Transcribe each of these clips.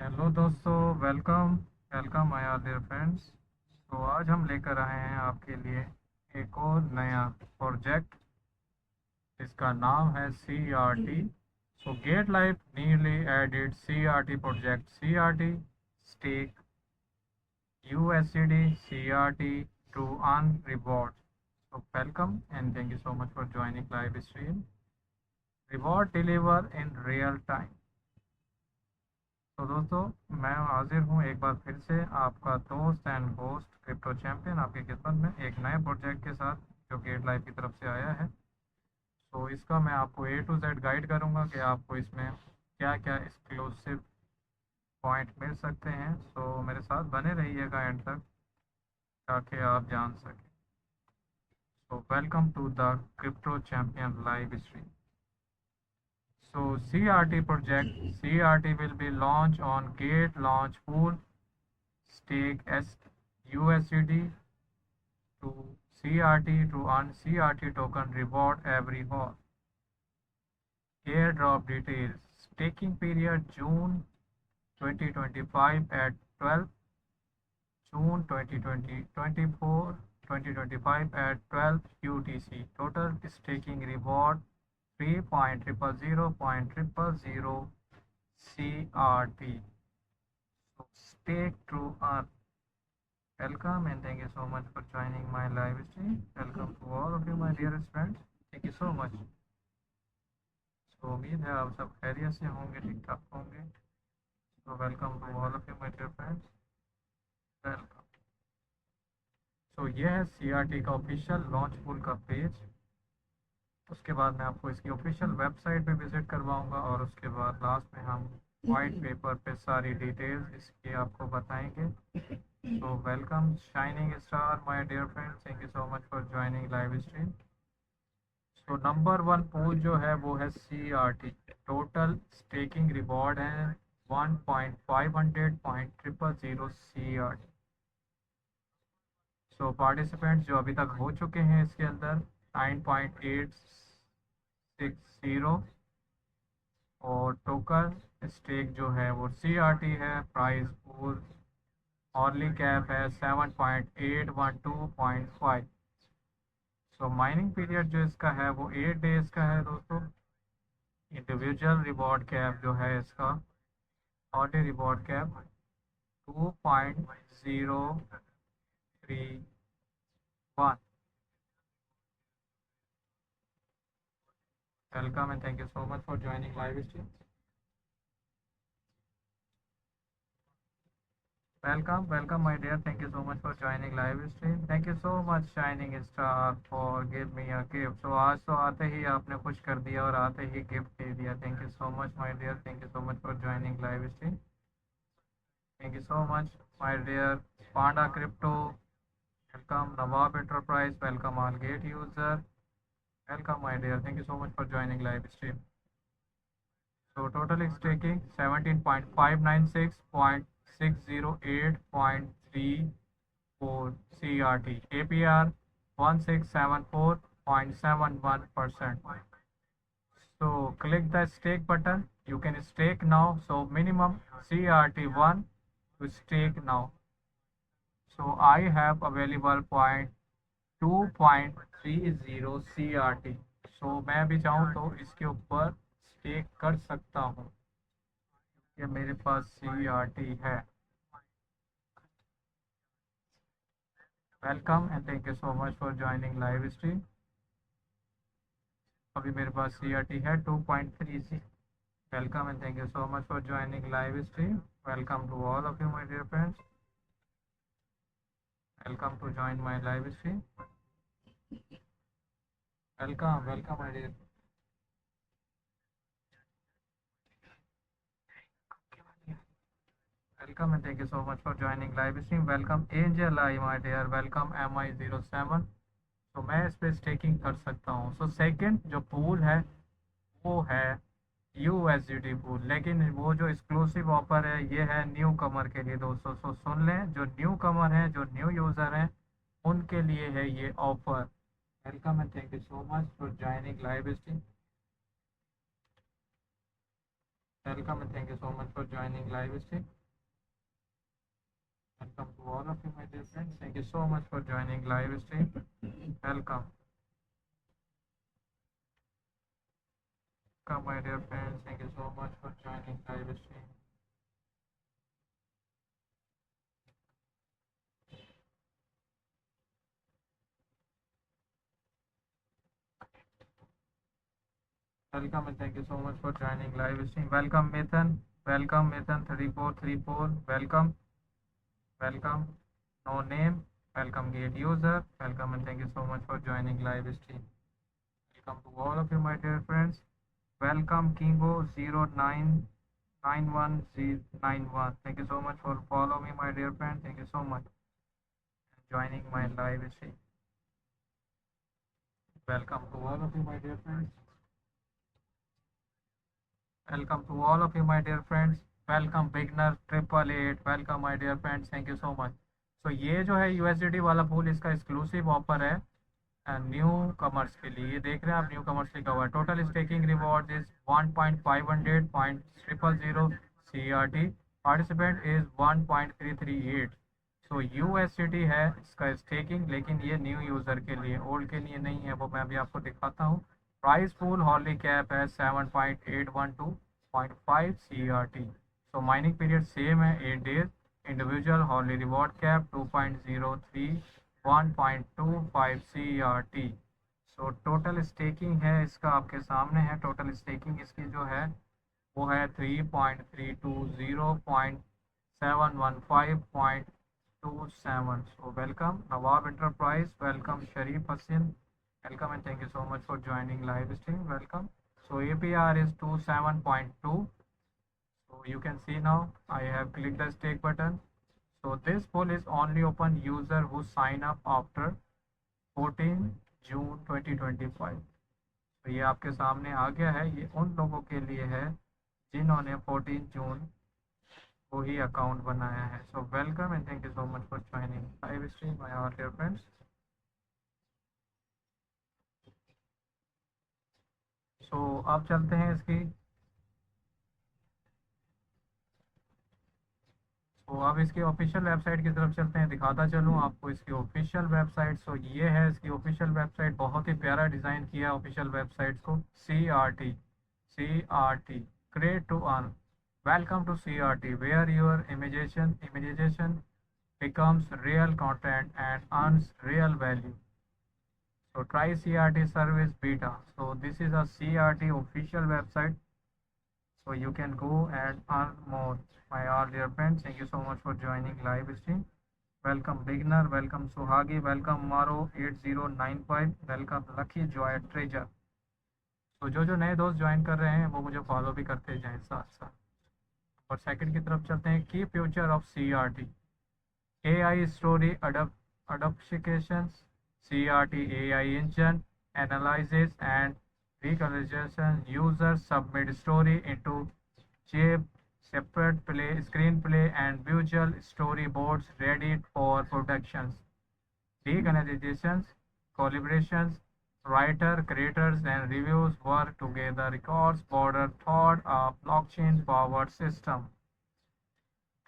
Hello दोस्तों, welcome welcome my dear friends. तो आज हम लेकर आए हैं आपके लिए एक और नया प्रोजेक्ट जिसका नाम है CRT। So get life nearly added CRT project CRT stake USCD CRT to earn rewards. So welcome and thank you so much for joining live stream. Reward deliver in real time. तो दोस्तों, मैं हाजिर हूँ एक बार फिर से आपका दोस्त एंड होस्ट क्रिप्टो चैंपियन आपकी खिदमत में एक नए प्रोजेक्ट के साथ जो गेट लाइफ की तरफ से आया है। तो इसका मैं आपको A to Z गाइड करूँगा कि आपको इसमें क्या क्या एक्सक्लूसिव पॉइंट मिल सकते हैं। तो मेरे साथ बने रहिएगा एंड तक ताकि आप जान सकें। So welcome to the crypto champion live stream. So CRT project CRT will be launched on Gate Launch Pool stake S USDT to CRT to earn CRT token reward every hour. Airdrop details. Staking period June 2025 at 12 June 2025 at 12 UTC. Total staking reward 3.00000 CRT. So stake to earn. Welcome and thank you so much for joining my live stream. Welcome to all of you, my dearest friends. Thank you so much. तो उम्मीद है आप सब खैरियत से होंगे, ठीक ठाक होंगे। तो welcome to all of you my dear friends, welcome. So ये है CRT का ऑफिशियल लॉन्च पूल का पेज। उसके बाद मैं आपको इसकी ऑफिशियल वेबसाइट पे विज़िट करवाऊंगा और उसके बाद लास्ट में हम वाइट पेपर पे सारी डिटेल्स इसकी आपको बताएंगे। So welcome shining star my dear friends, thank you so much for joining live stream. So number one pool जो है वो है CRT। टोटल स्टेकिंग रिवॉर्ड है 1.500.000 CRT। सो पार्टिसिपेंट्स जो अभी तक हो चुके हैं इसके अंदर 9.860 और टोकन स्टेक जो है वो CRT है। प्राइस पूल ऑर्ली कैप है 7.812.5। सो माइनिंग पीरियड जो इसका है वो 8 डेज का है दोस्तों। इंडिविजुअल रिवॉर्ड कैप जो है इसका hourly reward cap 2.031। Welcome and thank you so much for joining live stream. Welcome, my dear. Thank you so much for joining live stream. Thank you so much, Shining Star, for give me a gift. So आज तो आते ही आपने खुश कर दिया और आते ही gift दे दिया। Thank you so much, my dear. Thank you so much for joining live stream. Thank you so much, my dear Panda Crypto. Welcome, Nawab Enterprise. Welcome, all gate user. Welcome, my dear. Thank you so much for joining live stream. So total staking 17.596.608.34 CRT. APR 1674.71%. So click the stake button. You can stake now. So minimum CRT1 to stake now. So I have available point 2.30 CRT। सो मैं भी चाहूँ तो इसके ऊपर stake कर सकता हूँ। ये मेरे पास CRT है। Welcome and thank you so much for joining live stream. अभी मेरे पास CRT है 2.30। Welcome and thank you so much for joining live stream. Welcome to all of you my dear friends. Welcome to join my live stream. Welcome my dear. Welcome and thank you so much for joining live stream. Welcome Angel I my dear. Welcome MI07। तो मैं इस पे staking कर सकता हूँ। So second जो pool है वो है USDT पूल, लेकिन वो जो एक्सक्लूसिव ऑफर है ये है न्यू कमर के लिए दोस्तों। सो सुन लें, जो न्यू कमर हैं, जो न्यू यूज़र हैं, उनके लिए है ये offer. Welcome and thank you so much for joining live stream. Welcome and thank you so much for joining live stream. Welcome to all of you, my dear friends. Thank you so much for joining live stream. Welcome. Welcome, my dear friends. Thank you so much for joining live stream. Welcome and thank you so much for joining live stream. Welcome, Nathan. Welcome, Nathan 3434. Welcome. Welcome. No name. Welcome, gate user. Welcome and thank you so much for joining live stream. Welcome to all of you, my dear friends. Welcome, Kingo 099191. Thank you so much for following me, my dear friend. Thank you so much for joining my live stream. Welcome to all of you, my dear friends. Welcome to all of you, my dear friends. Welcome, beginner 888. Welcome, my dear friends. Thank you so much. So ये जो है USDT वाला pool, इसका exclusive offer है new commerce के लिए। ये देख रहे हैं आप, न्यू कमर्स लिखा हुआ है। Total staking reward is 1.500.000 CRT। Participant is 1.338। So USDT है इसका स्टेकिंग, लेकिन ये न्यू यूज़र के लिए, ओल्ड के लिए नहीं है। वो मैं अभी आपको दिखाता हूँ। प्राइस पूल हॉर्ली कैप है 7.812.5 CRT। So mining period same है 8 days. Individual hourly reward cap 2.03 1.25 CRT। So total staking है इसका आपके सामने है। टोटल स्टेकिंग इसकी जो है वो है 3.320.715.27। So welcome Nawab enterprise, welcome Sharif Hasan, welcome and thank you so much for joining live stream. Welcome. So APR is 27.2. So you can see now I have clicked the stake button. So this poll is only open user who sign up after 14 June 2025. तो ये आपके सामने आ गया है। ये उन लोगों के लिए है जिन्होंने 14 जून को ही अकाउंट बनाया है। So welcome and thank you so much for joining live stream my all dear friends. So अब चलते हैं इसकी। तो अब इसकी ऑफिशियल वेबसाइट की तरफ चलते हैं। दिखाता चलूँ आपको इसकी ऑफिशियल वेबसाइट। सो ये है इसकी ऑफिशियल वेबसाइट। बहुत ही प्यारा डिज़ाइन किया ऑफिशियल वेबसाइट को। CRT create to earn. Welcome to CRT where your imagination becomes real content and earns real value. So try CRT service beta. So this is a CRT official website. So you can go and earn more. My all dear friends, thank you so much for joining live stream. Welcome beginner, welcome Suhagi, welcome Maro 8095, welcome Lucky Joy Treasure. तो जो नए दोस्त join कर रहे हैं वो मुझे follow भी करते जाएं साथ साथ। और सेकंड की तरफ चलते हैं। की future of CRT AI story adaptations। CRT AI engine analyzes and recognition users submit story into shape separate screenplay and visual storyboards ready for productions, recognitions, collaborations, writer, creators, and reviews work together, records border toward a blockchain-powered system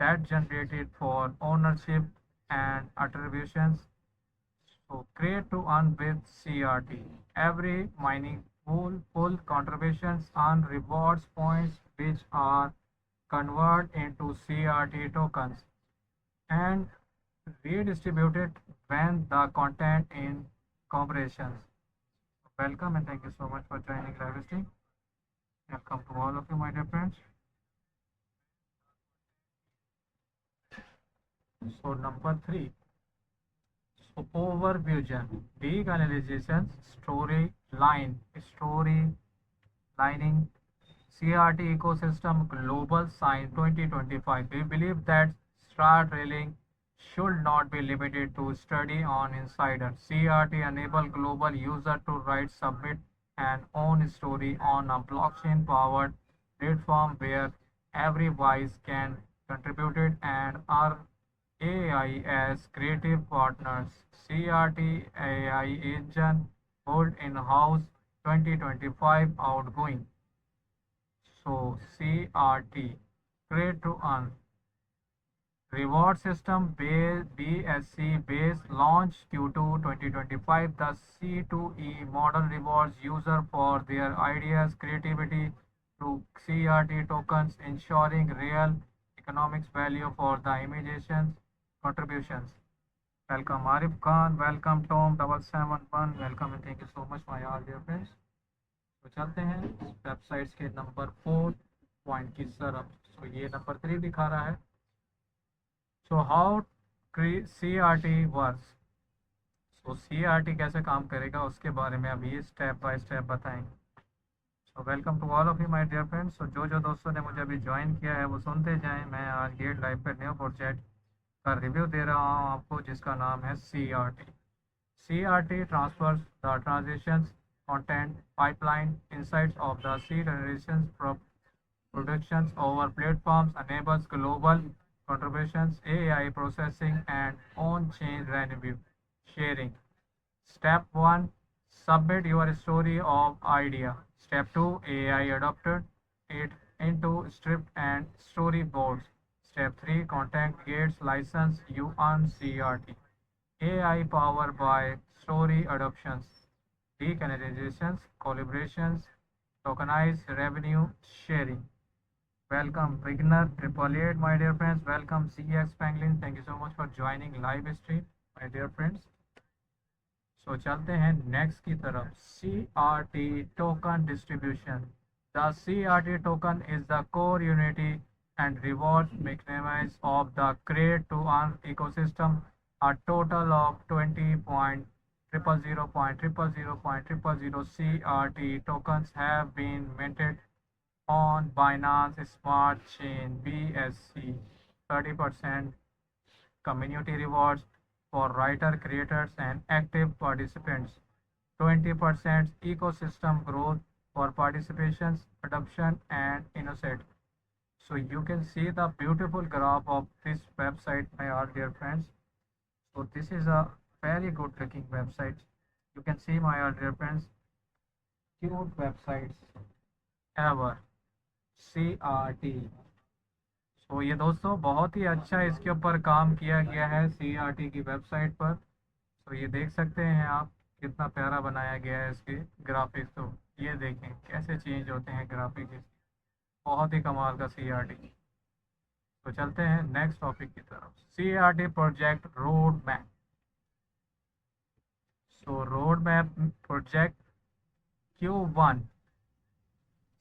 that generated for ownership and attributions. So create to earn with CRT. Every mining pool contributions earn rewards points which are converted into CRT tokens and redistributed when the content in corporations. Welcome and thank you so much for joining live stream. Welcome to all of you, my dear friends. So number 3. So overvision, decolonization, storylining, CRT ecosystem global sign 2025. We believe that star trailing should not be limited to study on insider. CRT enable global user to write, submit, and own story on a blockchain powered platform where every voice can contribute and earn AI as creative partners. CRT AI engine built in-house 2025 outgoing. So CRT, create to earn. Reward system BSC base launch Q2 2025. The C2E model rewards user for their ideas, creativity through CRT tokens, ensuring real economics value for the imitations contributions. Welcome Arif Khan, welcome Tom 771, welcome and thank you so much my all dear friends. तो चलते हैं websites के number 4 point की तरफ. तो ये number 3 दिखा रहा है. So how CRT works. So CRT कैसे काम करेगा उसके बारे में अभी स्टेप बाय स्टेप बताएंगे. So welcome to all of you my dear friends. So जो दोस्तों ने मुझे अभी ज्वाइन किया है वो सुनते जाएं. मैं आज गेट लाइव पर न्यू प्रोजेक्ट का रिव्यू दे रहा हूँ आपको जिसका नाम है CRT. CRT transfers the transitions, content, pipeline, insights of the C generations productions over platforms, enables global contributions, AI processing, and on-chain revenue sharing. Step 1. Submit your story of idea. Step 2. AI adopted it into script and storyboards. Step 3. Contact Gates license you earn CRT. AI powered by story adoptions, decanonizations, collaborations, tokenized revenue sharing. Welcome beginner 888 my dear friends. Welcome CX Penguin. Thank you so much for joining live stream my dear friends. So चलते हैं next की तरफ. CRT token distribution. The CRT token is the core unity and reward mechanism of the create to earn ecosystem. A total of 20.000.000.000 CRT tokens have been minted on Binance Smart Chain BSC. 30% community rewards for writer creators and active participants. 20% ecosystem growth for participations, adoption and innocent. So you can see the beautiful graph of this website my all dear friends. So this is a very good looking website. You can see my all dear friends, cute websites ever. CRT. तो ये दोस्तों बहुत ही अच्छा इसके ऊपर काम किया गया है CRT की वेबसाइट पर. तो ये देख सकते हैं आप कितना प्यारा बनाया गया है इसके ग्राफिक्स. तो ये देखें कैसे चेंज होते हैं ग्राफिक्स. बहुत ही कमाल का CRT. तो चलते हैं नेक्स्ट टॉपिक की तरफ. CRT project roadmap. So roadmap project Q1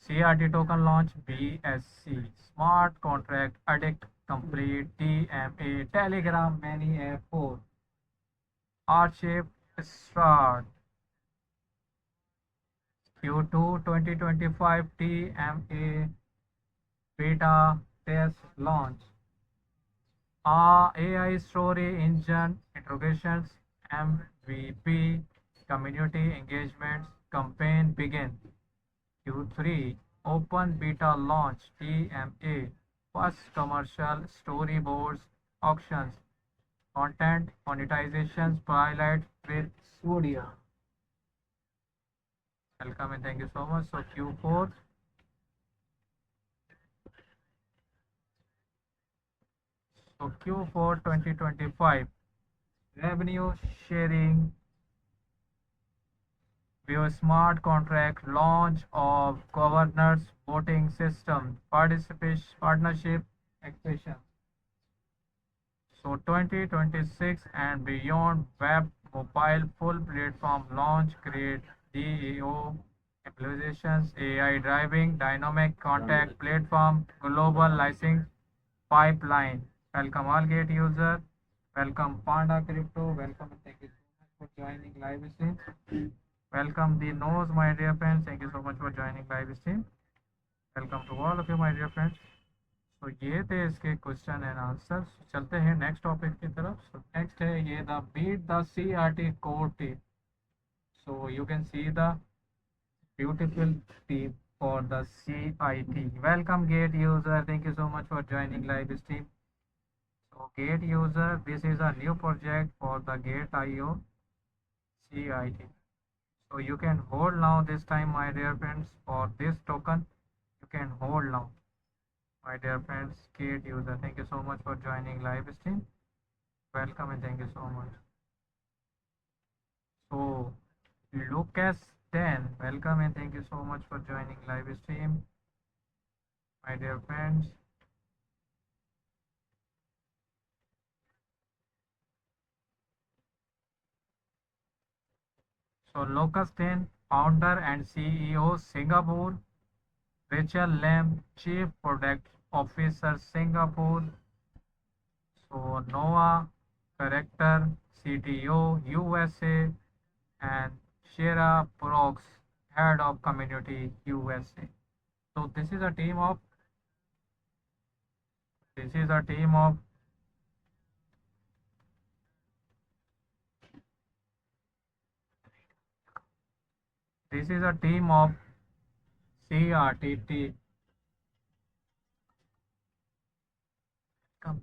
CRT token launch BSC smart contract addict complete TMA Telegram many app 4 Archive start Q2 2025 TMA beta test launch. AI story engine interrogations MVP community engagements campaign begin. Q3 open beta launch TMA first commercial storyboards auctions content monetizations pilot with Studio. Welcome and thank you so much. So Q4 Q4 2025 revenue sharing via smart contract launch of governance voting system participation partnership expansion. So 2026 and beyond web mobile full platform launch create DEO implementations AI driving dynamic contact platform global licensing pipeline. Welcome all gate user. Welcome Panda Crypto. Welcome and thank you so much for joining live stream. Welcome the nose my dear friends. Thank you so much for joining live stream. Welcome to all of you my dear friends. तो ये थे इसके question and answers. चलते हैं next topic की तरफ. सो next है ये the beat the CRT code tip. So you can see the beautiful tip for the CIT. Welcome gate user. Thank you so much for joining live stream. So gate user, this is a new project for the gate.io CIT. So you can hold now this time my dear friends for this token. You can hold now. My dear friends, Kate user, thank you so much for joining live stream. Welcome and thank you so much. So, Lucas 10, welcome and thank you so much for joining live stream. My dear friends, so Lucas 10, founder and CEO, Singapore. Rachel Lam, Chief Product Officer, Singapore. So Noah, Director, CTO, USA, and Shira Prox, Head of Community, USA. So this is a team of this is a team of CRTT.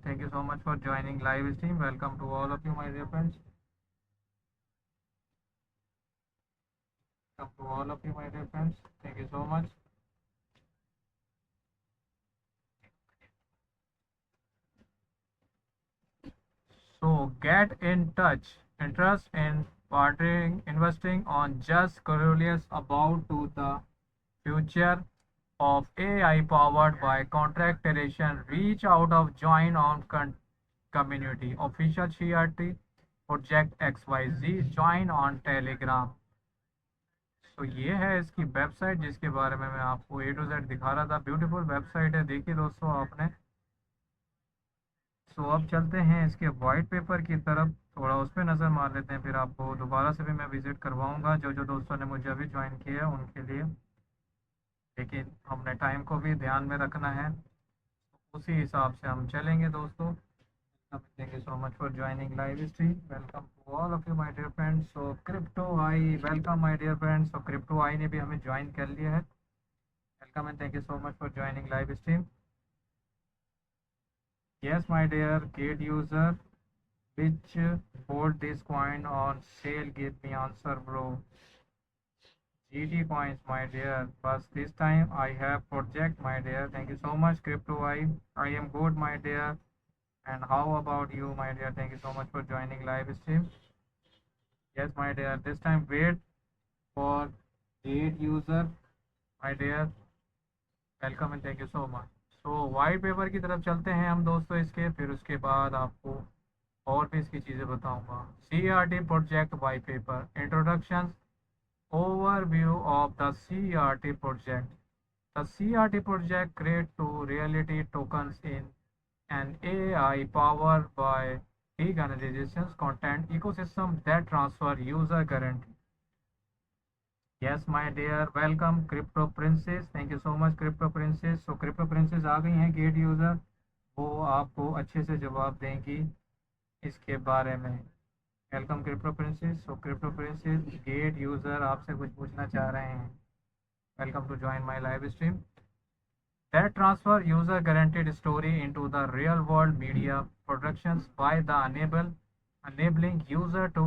Thank you so much for joining live stream. Welcome to all of you, my dear friends. Welcome to all of you, my dear friends. Thank you so much. So get in touch. Interest in partnering, investing on just curious about to the future of AI powered by contract creation. Reach out of join on community official CRT project XYZ join on Telegram. तो ये है इसकी website जिसके बारे में मैं आपको A to Z दिखा रहा था। ब्यूटीफुल वेबसाइट है, देखिए दोस्तों आपने। सो अब चलते हैं इसके वाइट पेपर की तरफ, थोड़ा उस पर नज़र मार लेते हैं, फिर आपको दोबारा से भी मैं विजिट करवाऊंगा जो जो दोस्तों ने मुझे अभी ज्वाइन किया है उनके लिए। लेकिन हमने टाइम को भी ध्यान में रखना है, उसी हिसाब से हम चलेंगे दोस्तों। Thank you so much for joining live stream. Welcome to all of you my dear friends. So Crypto Eye, welcome my dear friends. So Crypto Eye ने भी हमें ज्वाइन कर लिया है। Welcome and thank you so much for joining live stream. Yes, my dear Kate user, which bought this coin on sale? Give me answer, bro. GT coins, my dear. But this time I have project, my dear. Thank you so much, Crypto I. I am good, my dear. And how about you, my dear? Thank you so much for joining live stream. Yes, my dear. This time wait for Kate user, my dear. Welcome and thank you so much. So white paper की तरफ चलते हैं हम दोस्तों इसके, फिर उसके बाद आपको और भी इसकी चीज़ें बताऊंगा। CRT project white paper introduction overview of the CRT project. The CRT project create two reality tokens in an AI powered by big organizations content ecosystem that transfer user currently. Yes, my dear, welcome Crypto Princess. Thank you so much Crypto Princess. So Crypto Princess आ गई हैं gate user, वो आपको अच्छे से जवाब देंगी इसके बारे में। Welcome crypto princess. So crypto princess get user आपसे कुछ पूछना चाह रहे हैं। Welcome to join my live stream. That transfer user guaranteed story into the real world media productions by the enabling user to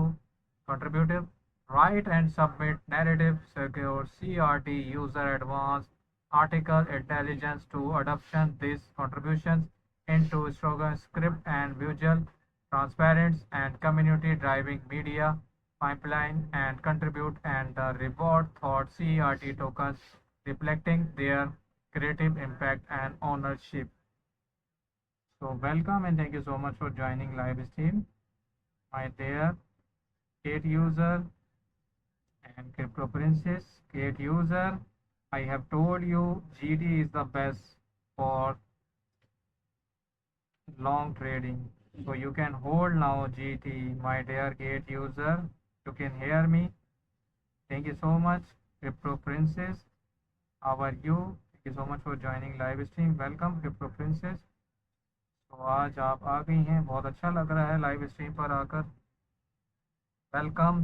contribute, write and submit narrative secure CRT user advanced article intelligence to adoption these contributions into slogan script and visual transparent and community driving media pipeline and contribute and the reward thought CRT tokens reflecting their creative impact and ownership. So welcome and thank you so much for joining live stream, my dear Kate user and Crypto Princess. Kate user, I have told you GD is the best for long trading. So you can hold now GT, my dear Kate user. You can hear me. Thank you so much, Crypto Princess. How are you? Thank you so much for joining live stream. Welcome, Crypto Princess. तो आज आप आ गई हैं, बहुत अच्छा लग रहा है लाइव स्ट्रीम पर आकर। Welcome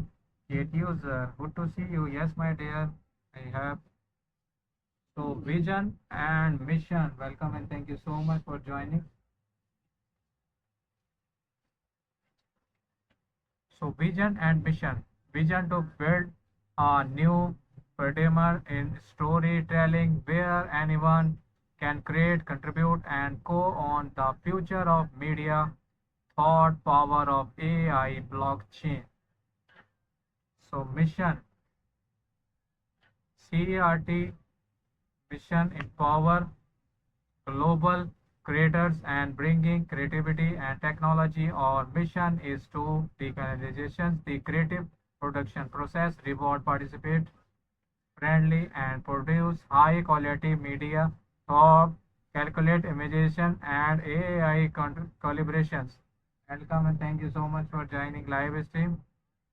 get user, good to see you. Yes my dear, I have so vision and mission. Welcome and thank you so much for joining. So vision and mission. Vision to build a new paradigm in storytelling where anyone can create, contribute, and co-own the future of media, thought power of AI, blockchain. So mission CRT mission empower global creators and bringing creativity and technology. Our mission is to decarbonize the creative production process, reward participate friendly and produce high quality media, top calculate imagination and AI collaborations. Welcome and thank you so much for joining live stream.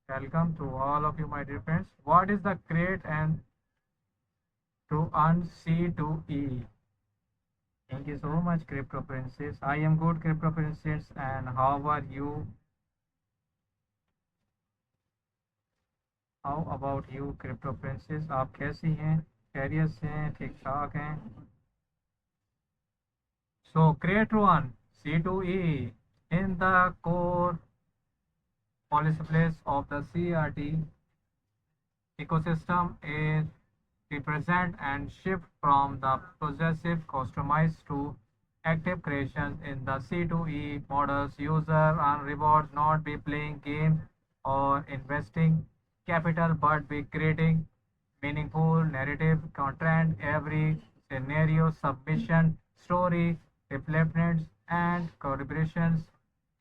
Welcome to all of you, my dear friends. What is the create and to earn C2E? Thank you so much, Crypto Princess. I am good, Crypto Princess, and how are you? How about you, Crypto Princess? आप कैसी हैं? खैरियत से हैं? ठीक ठाक हैं? So, create one C2E in the core policy of the CRT ecosystem is represent and shift from the possessive customized to active creation in the C2E models. User and rewards not be playing games or investing capital but be creating meaningful narrative content. Every scenario, submission, story, developments, and collaborations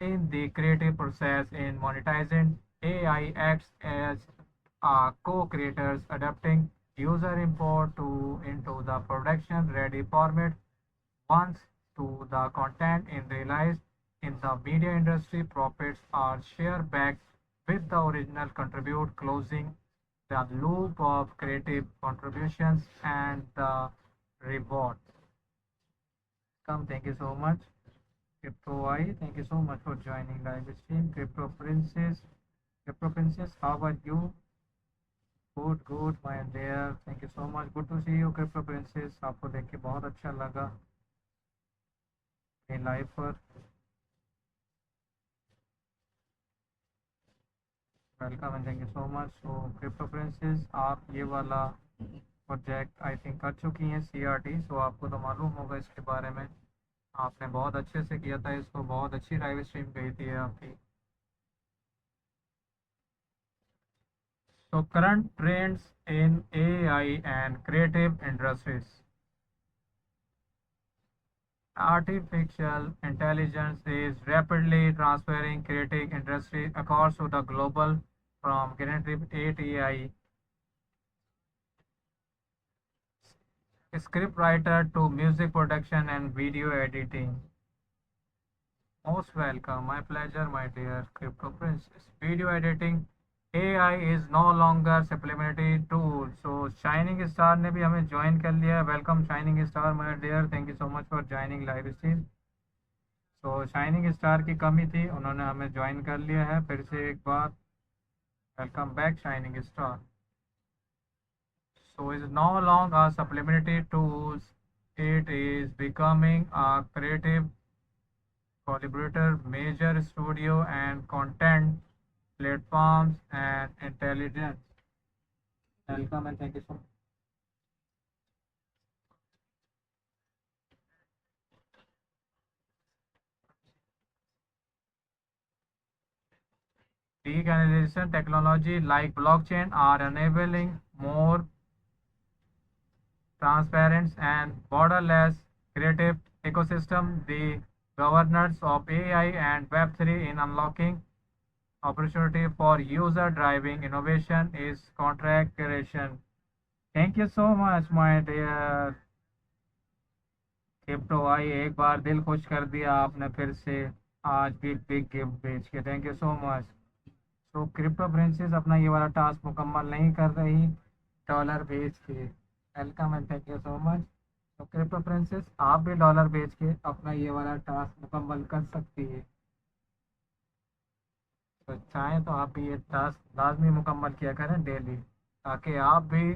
in the creative process. In monetizing, AI acts as co-creators adapting user import to into the production ready format. Once to the content in realized in the media industry, profits are shared back with the original contribute, closing the loop of creative contributions and the reward. Come, thank you so much. Crypto I, thank you so much for joining live stream. Crypto Princess, how are you? Good, good, my dear. Thank you so much. Good to see you, Crypto Princess. आपको देख के बहुत अच्छा लगा ये live पर. Welcome and thank you so much. So crypto princess, आप ये वाला प्रोजेक्ट आई थिंक कर चुकी हैं CRT. सो आपको तो मालूम होगा इसके बारे में. आपने बहुत अच्छे से किया था इसको. बहुत अच्छी लाइव स्ट्रीम गई थी आपकी. So current trends in AI and creative industries. Artificial intelligence is rapidly transferring creative industry across to the global from generative AI script writer to music production and video editing. Most welcome. My pleasure, my dear Crypto Princess. Video editing AI is no longer supplementary tool. So Shining Star ने भी हमें join कर लिया. Welcome Shining Star, my dear. Thank you so much for joining live stream. So Shining Star की कमी थी, उन्होंने हमें ज्वाइन कर लिया है फिर से एक बार. Welcome back Shining Star. So it is no longer a supplementary tools. It is becoming a creative collaborator, major studio and content platforms and intelligence. Welcome and thank you so much. Decentralization technology like blockchain are enabling more transparent and borderless creative ecosystem. The governance of AI and Web3 in unlocking opportunity for user driving innovation is contract creation. Thank you so much, my dear Crypto Eye. एक बार दिल खुश कर दिया आपने फिर से आज भी बिग गिफ्ट बेच के. Thank you so much. तो क्रिप्टो प्रिंसेस अपना ये वाला टास्क मुकम्मल नहीं कर रही डॉलर बेच के. Welcome and thank you so much. तो क्रिप्टो प्रिंसेस आप भी डॉलर बेच के अपना ये वाला टास्क मुकम्मल कर सकती है. तो चाहें तो आप भी ये टास्क लाजमी मुकम्मल किया करें डेली, ताकि आप भी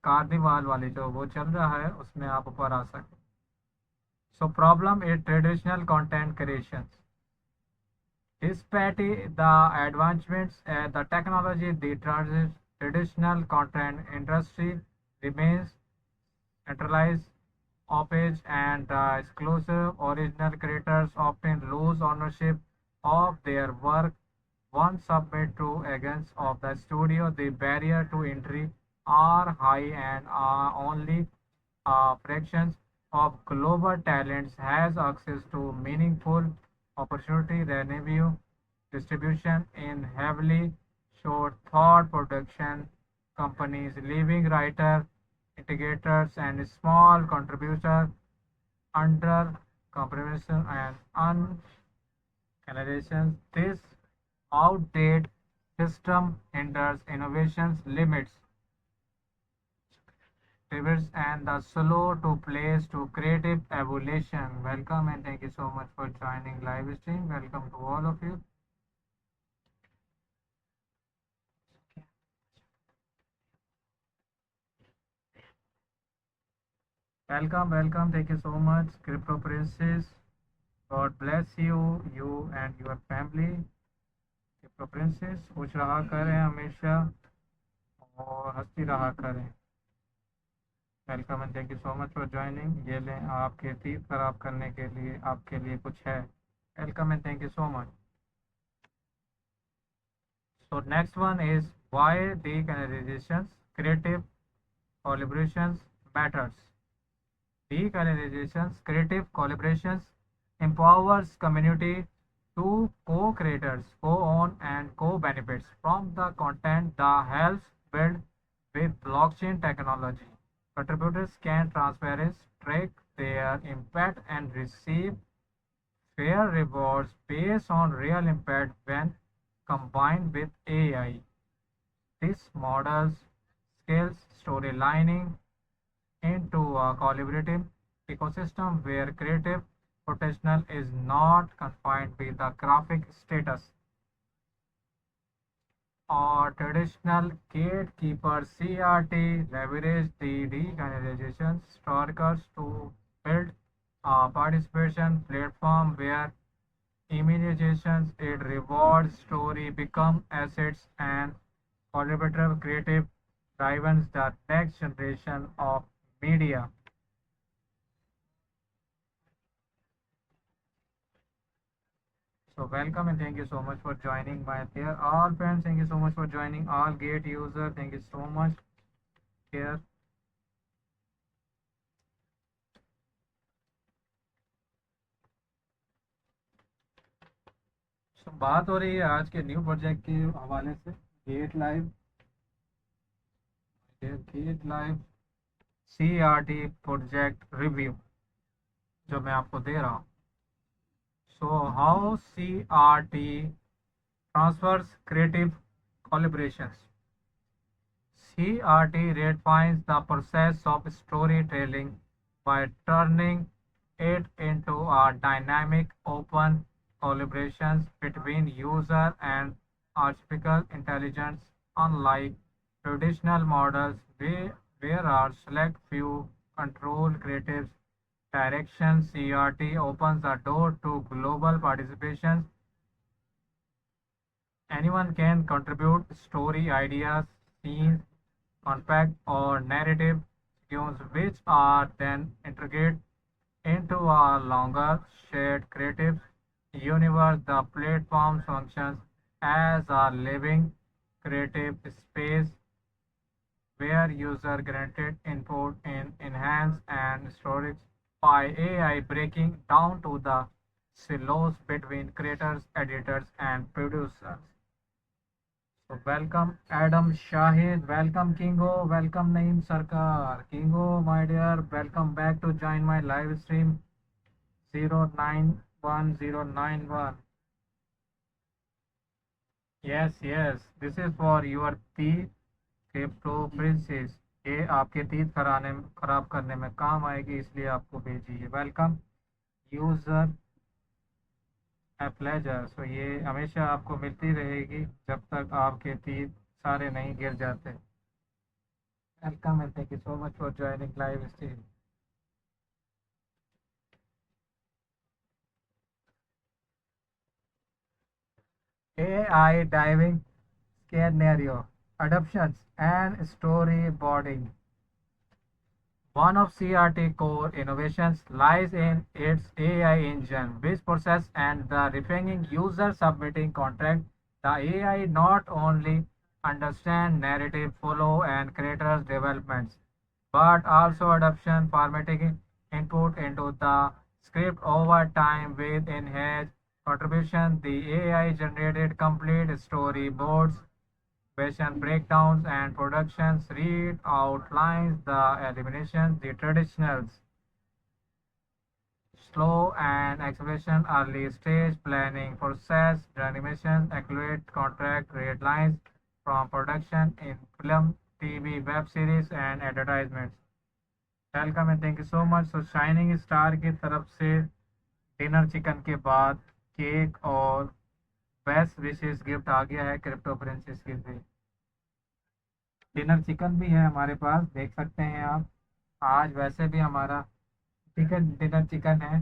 कार्निवाल वाली जो वो चल रहा है उसमें आप ऊपर आ सकें. So problem is traditional content creation. Despite the advancements the technology, the traditional content industry remains centralized, opaque, and the exclusive original creators often lose ownership of their work once submit to agents of the studio. The barrier to entry are high and only fractions of global talents has access to meaningful opportunity revenue distribution in heavily short thought production companies, leaving writer, integrators, and small contributors under compromission and uncanalizations. This outdated system hinders innovations, limits pivots, and the slow to place to creative evolution. Welcome and thank you so much for joining live stream. Welcome to all of you. Welcome, welcome. Thank you so much, Crypto Princess. God bless you, you and your family. Crypto Princess, खुश रहा करें हमेशा और हंसती रहा करें. Welcome and thank you so much for joining. ये लें आपके तीर खराब करने के लिए आपके लिए कुछ है. Welcome and thank you so much. So next one is why decolonizations, creative collaborations matters. Decolonizations, creative collaborations empowers community to co-creators, co-own and co-benefits from the content that helps build with blockchain technology. Contributors can transparently track their impact and receive fair rewards based on real impact when combined with AI. This model scales storylining into a collaborative ecosystem where creative potential is not confined with the graphic status or traditional gatekeeper. CRT leverage the decolonization historicals to build a participation platform where imaginations it rewards story become assets and collaborative creative drives the next generation of media. So welcome and thank you so much for joining my dear all friends. Thank you so much for joining all gate user. Thank you so much here. So बात हो रही है आज के new project के हवाले से. Get live, get live CRT project review जो मैं आपको दे रहा हूँ. So how CRT transfers creative collaborations. CRT redefines the process of storytelling by turning it into a dynamic, open collaborations between user and artificial intelligence. Unlike traditional models, where are select few control creative directions, CRT opens the door to global participation. Anyone can contribute story ideas, scenes, concept, or narrative cues which are then integrated into a longer shared creative universe. The platform functions as a living creative space where user granted input in enhance and storage by AI breaking down to the silos between creators, editors, and producers. So welcome Adam Shahid, welcome Kingo, welcome Naeem Sarkar. Kingo, my dear, welcome back to join my live stream 091091. Yes, this is for your teeth crypto princess. ये आपके teeth खराब करने में काम आएगी इसलिए आपको भेजी है. Welcome user a pleasure. So ये हमेशा आपको मिलती रहेगी जब तक आपके teeth सारे नहीं गिर जाते. Welcome and thank you so much for joining live stream. AI diving scenario. adaptations, and storyboarding. One of CRT core innovations lies in its AI engine, which processes and the refining user submitting contract. The AI not only understand narrative flow and creators developments, but also adoption formatting input into the script over time with enhanced contribution. The AI generated complete storyboards, patient breakdowns, and productions read outlines the eliminations, the traditionals, slow and acceleration, early stage planning process, the animation, accurate contract red lines from production in film, TV, web series, and advertisements. Welcome and thank you so much. So shining star की तरफ से dinner chicken के बाद cake और best विशेष gift आ गया है crypto currencies के लिए। डिनर चिकन भी है हमारे पास, देख सकते हैं आप। आज वैसे भी हमारा चिकन डिनर चिकन है,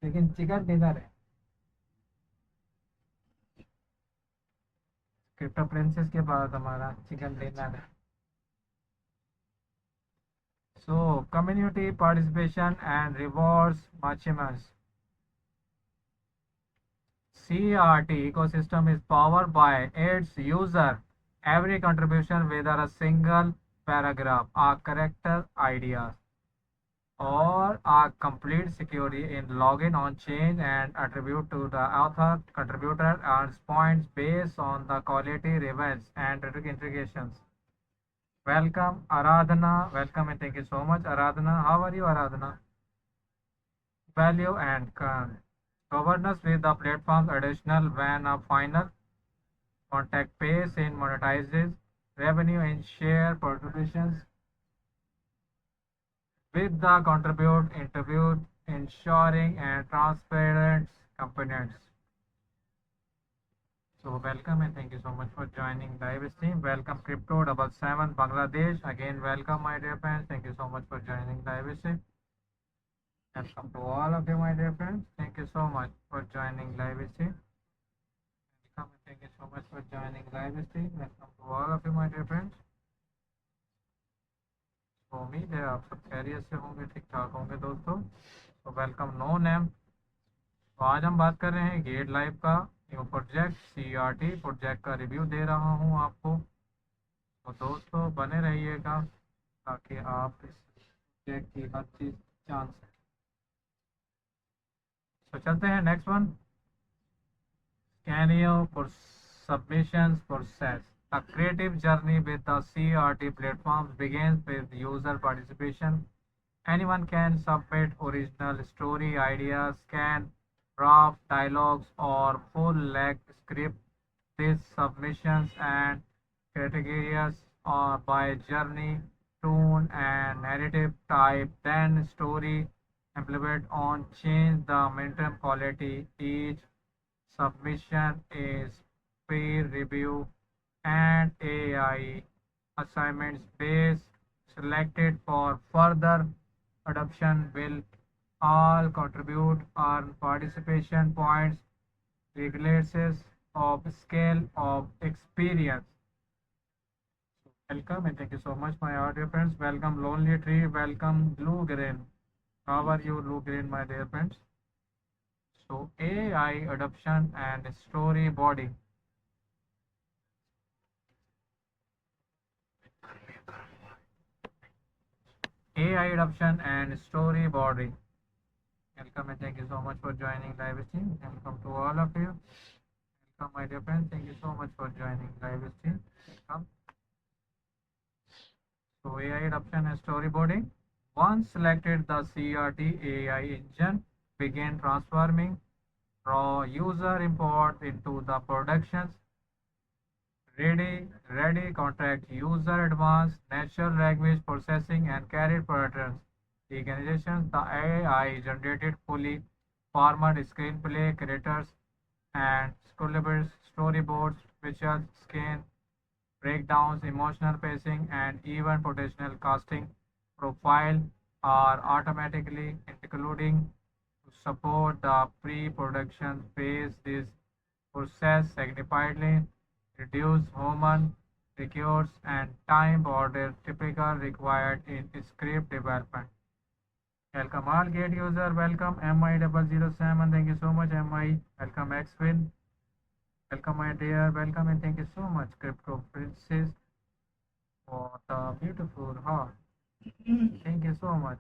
लेकिन चिकन डिनर है। क्रिप्टो करेंसीज के बाद हमारा चिकन डिनर है। सो community participation and rewards achievements. CRT ecosystem is powered by its user. Every contribution, whether a single paragraph, a character ideas, or a complete security in login on change and attribute to the author, contributor earns points based on the quality, relevance, and integrations. Welcome, Aradhana. Welcome and thank you so much, Aradhana. How are you, Aradhana? Value and governance with the platform's additional when a final contact base in monetizes revenue and share contributions with the contribute interview ensuring and transparent components. So welcome and thank you so much for joining live stream. Welcome Crypto 77 Bangladesh. Again welcome my dear friends. Thank you so much for joining live stream. Welcome to all of you my dear friends. Thank you so much for joining live stream. Welcome and thank you so much for joining live stream. Welcome to all of you my dear friends. तो उम्मीद है आप सब खैरियत से होंगे, ठीक ठाक होंगे दोस्तों। तो वेलकम नो नेम। तो आज हम बात कर रहे हैं गेट लाइव का न्यू प्रोजेक्ट CRT प्रोजेक्ट का रिव्यू दे रहा हूं आपको। तो दोस्तों बने रहिएगा ताकि आप इस प्रोजेक्ट की हर चीज़ जान सकें। तो चलते हैं next one, Scanio for submissions process. A creative journey with the CRT platforms begins with user participation. Anyone can submit original story ideas, scan draft dialogues, or full-length script. These submissions and categories are by journey, tone, and narrative type. Then story implement on change the momentum quality. Each submission is peer review and AI assignments based selected for further adoption will all contribute on participation points regardless of scale of experience. Welcome and thank you so much my audio friends. Welcome Lonely Tree, welcome Blue Green. How are you Blue Green my dear friends? So AI adoption and storyboarding. AI adoption and storyboarding. Welcome and thank you so much for joining live stream. Welcome to all of you. Welcome my dear friends. Thank you so much for joining live stream. Welcome. So AI adoption and storyboarding. Once selected, the CRT AI engine begin transforming raw user import into the productions ready contract user advanced natural language processing and carried patterns. The organizations, the AI generated fully formed screenplay creators and storyboards, visual scan, breakdowns, emotional pacing, and even potential casting profile are automatically including to support the pre-production phase. This process significantly reduce human records and time border typical required in script development. Welcome all gate user. Welcome MI007. Thank you so much MI. Welcome Xwin. Welcome my dear. Welcome and thank you so much Crypto Princess for the beautiful heart. Thank you so much.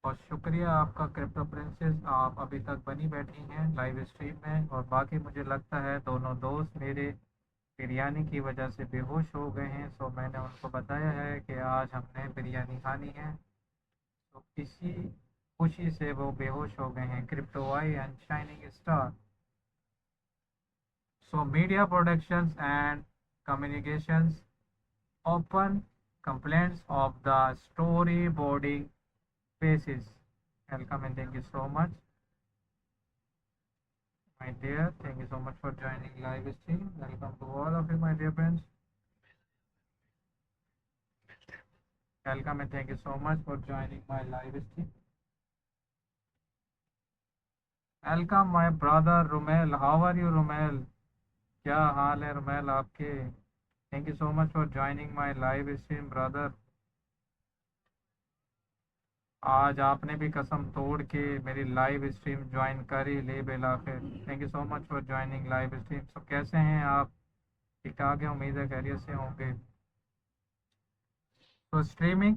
और शुक्रिया आपका crypto princess, आप अभी तक बनी बैठी हैं live stream में। और बाकी मुझे लगता है दोनों दोस्त मेरे बिरयानी की वजह से बेहोश हो गए हैं, सो मैंने उनको बताया है कि आज हमने बिरयानी खानी है, तो इसी खुशी से वो बेहोश हो गए हैं। Crypto I and shining star. So media productions and communications open complaints of the storyboarding phases. Welcome and thank you so much, my dear. Thank you so much for joining live stream. Welcome to all of you, my dear friends. Welcome and thank you so much for joining my live stream. Welcome, my brother Rumel. How are you, Rumel? क्या हाल है रुमेल आपके? Thank you so much for joining my live stream, brother. आज आपने भी कसम तोड़ के मेरी लाइव स्ट्रीम ज्वाइन कर ही ले बेला फिर। Thank you so much for joining live stream. सब कैसे हैं आप? ठीक ठाक है, उम्मीद है खैरियत से होंगे। तो streaming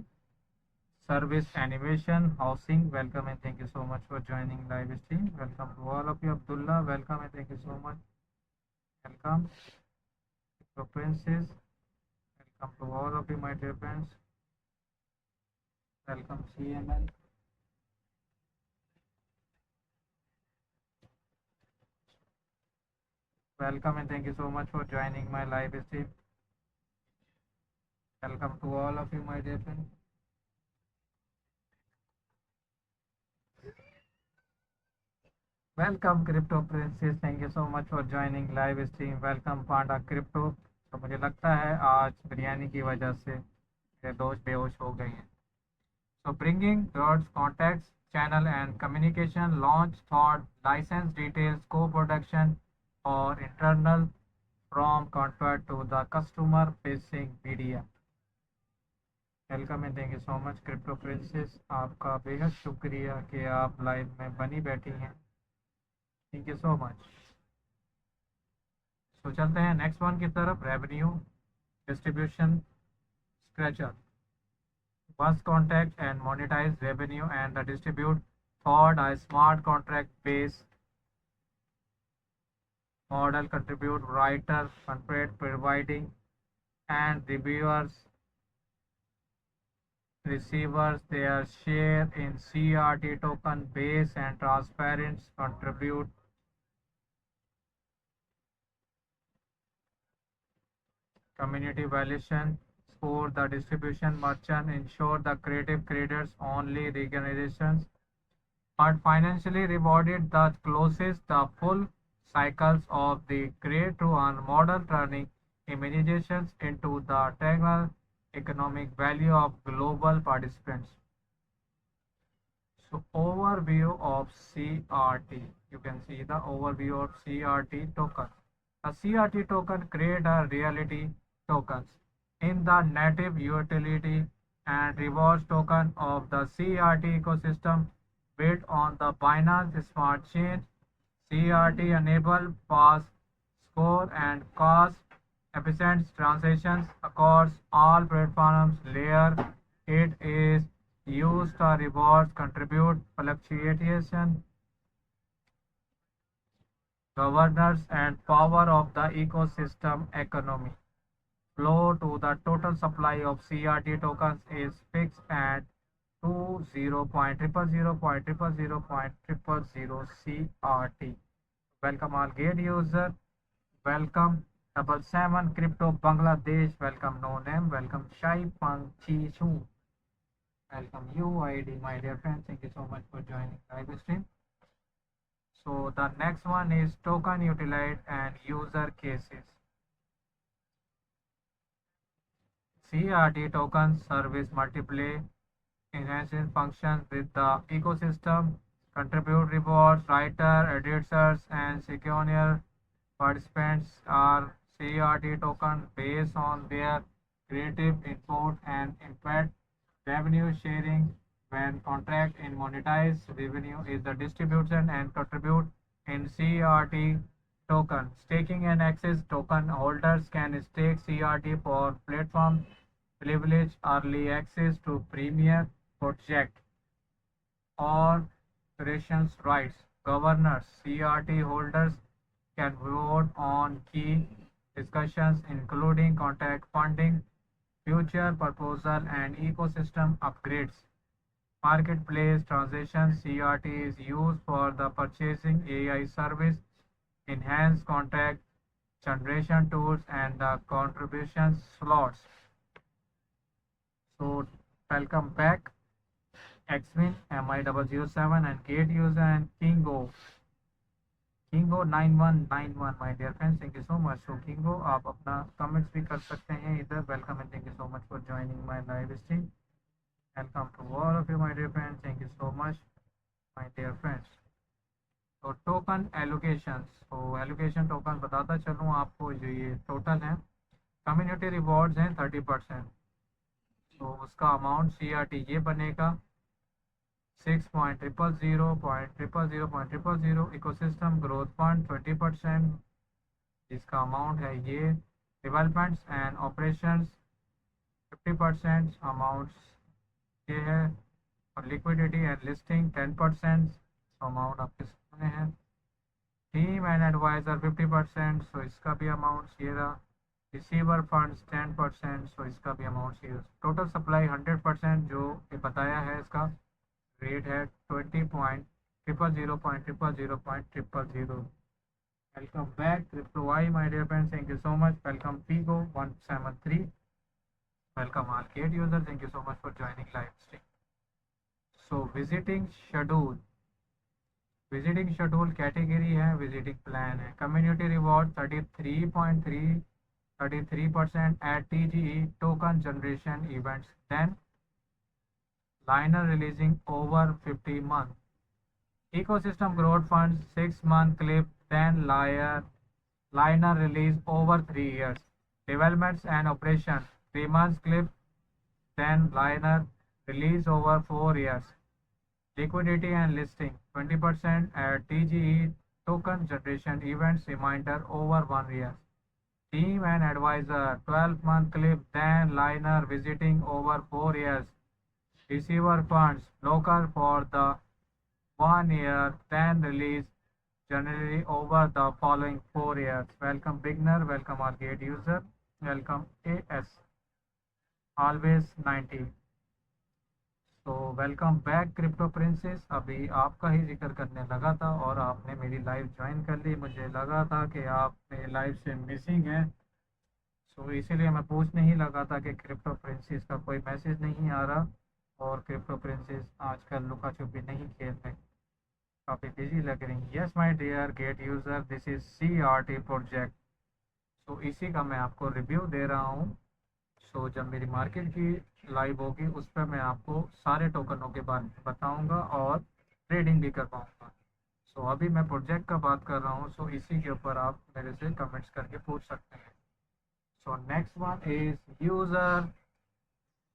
service animation housing, welcome and thank you so much for joining live stream. Welcome to all of you. Abdullah, welcome and thank you so much. Welcome to princess, welcome to all of you my dear friends. Welcome CML। Welcome and thank you so much for joining my live stream. Welcome to all of you, my dear friends. Welcome Crypto Princess. Thank you so much for joining live stream. Welcome Panda Crypto. तो मुझे लगता है आज बिरयानी की वजह से मेरे दोस्त बेहोश हो गए हैं। So bringing towards contacts, channel and communication, launch, thought, license details, co-production or internal from convert to the customer facing media. Welcome and thank you so much crypto princess. आपका बेहद शुक्रिया कि आप लाइव में बनी बैठी हैं। Thank you so much. तो चलते हैं नेक्स्ट वन की तरफ। Revenue distribution scratcher must contact and monetize revenue and distribute thought a smart contract based model contribute writer content providing and reviewers receivers their share in CRT token base and transparent contribute community valuation score the distribution merchant ensure the creative creators only recognitions but financially rewarded the closes the full cycles of the create to earn model turning imaginations into the tangible economic value of global participants. So overview of CRT. You can see the overview of CRT token. A CRT token create a reality tokens in the native utility and rewards token of the CRT ecosystem built on the Binance Smart Chain. CRT enable fast, score and cost efficient transactions across all platforms layer. It is used to rewards contribute fluctuation governance and power of the ecosystem economy. Flow to the total supply of CRT tokens is fixed at 20.000.000.000 CRT. Welcome all gate user. Welcome 77 Crypto Bangladesh. Welcome No Name. Welcome Shai Pang Chi Chu. Welcome UID, my dear friends. Thank you so much for joining live stream. So the next one is token utility and user cases. CRT tokens service multiple enhancing functions with the ecosystem, Contribute rewards, writer, editors, and secure participants are CRT token based on their creative input and impact. Revenue sharing when contract in monetized revenue is the distribution and contribute in CRT token. Staking and access token holders can stake CRT for platform privilege early access to premier project or operations rights. Governors, CRT holders can vote on key discussions including contract funding, future proposal and ecosystem upgrades. Marketplace transactions CRT is used for the purchasing AI service, enhanced contract generation tools and the contribution slots. So welcome back Xwin, MI007 and Gate user and Kingo. Kingo 9191 my dear friends, thank you so much. So Kingo आप अपना comments भी कर सकते हैं इधर. Welcome and thank you so much for joining my live stream. Welcome to all of you my dear friends. Thank you so much my dear friends. तो token allocations, तो allocation token बताता चलूँ आपको, जो ये टोटल है community rewards हैं 30%, तो उसका अमाउंट CRT ये बनेगा 6.000.000. इकोसिस्टम ग्रोथ फंड 20%, जिसका अमाउंट है ये. डेवलपमेंट्स एंड ऑपरेशंस 50% अमाउंट्स ये है. और लिक्विडिटी एंड लिस्टिंग 10% अमाउंट आपके सामने है. टीम एंड एडवाइजर 50%, सो इसका भी अमाउंट ये रहा. रिसीवर फंड्स 10%, सो इसका भी अमाउंट ये. टोटल सप्लाई 100% जो ये बताया है, इसका रेट है 20.000.000.000. Welcome back crypto I my dear friends, thank you so much. Welcome पीगो 173. Welcome arcade user, thank you so much for joining live stream. So visiting schedule category है, visiting plan है. Community reward 33% at TGE token generation events. Then liner releasing over 50 month. Ecosystem growth fund 6-month clip, then liner release over 3 years. Developments and operation 3 months clip, then liner release over 4 years. Liquidity and listing 20% at TGE token generation events reminder over 1 year. Team and advisor 12-month clip, then liner visiting over 4 years. Receiver funds local for the 1 year, then release generally over the following 4 years. Welcome beginner, welcome arcade user, welcome AS always 90. So welcome back crypto princess. अभी आपका ही जिक्र करने लगा था और आपने मेरी live join कर ली. मुझे लगा था कि आप मेरी लाइव से मिसिंग हैं, सो इसीलिए मैं पूछने ही लगा था कि क्रिप्टो प्रिंसेस का कोई मैसेज नहीं आ रहा और क्रिप्टो प्रिंसेस आजकल लुका छुपी नहीं खेल रहे, काफ़ी बिजी लग रही. Yes my dear Gate user, this is CRT project. So इसी का मैं आपको रिव्यू दे रहा हूँ. सो जब मेरी मार्केट की लाइव होगी उस पर मैं आपको सारे टोकनों के बारे में बताऊँगा और ट्रेडिंग भी करवाऊँगा. सो अभी मैं प्रोजेक्ट का बात कर रहा हूँ, सो इसी के ऊपर आप मेरे से कमेंट्स करके पूछ सकते हैं. So next one is user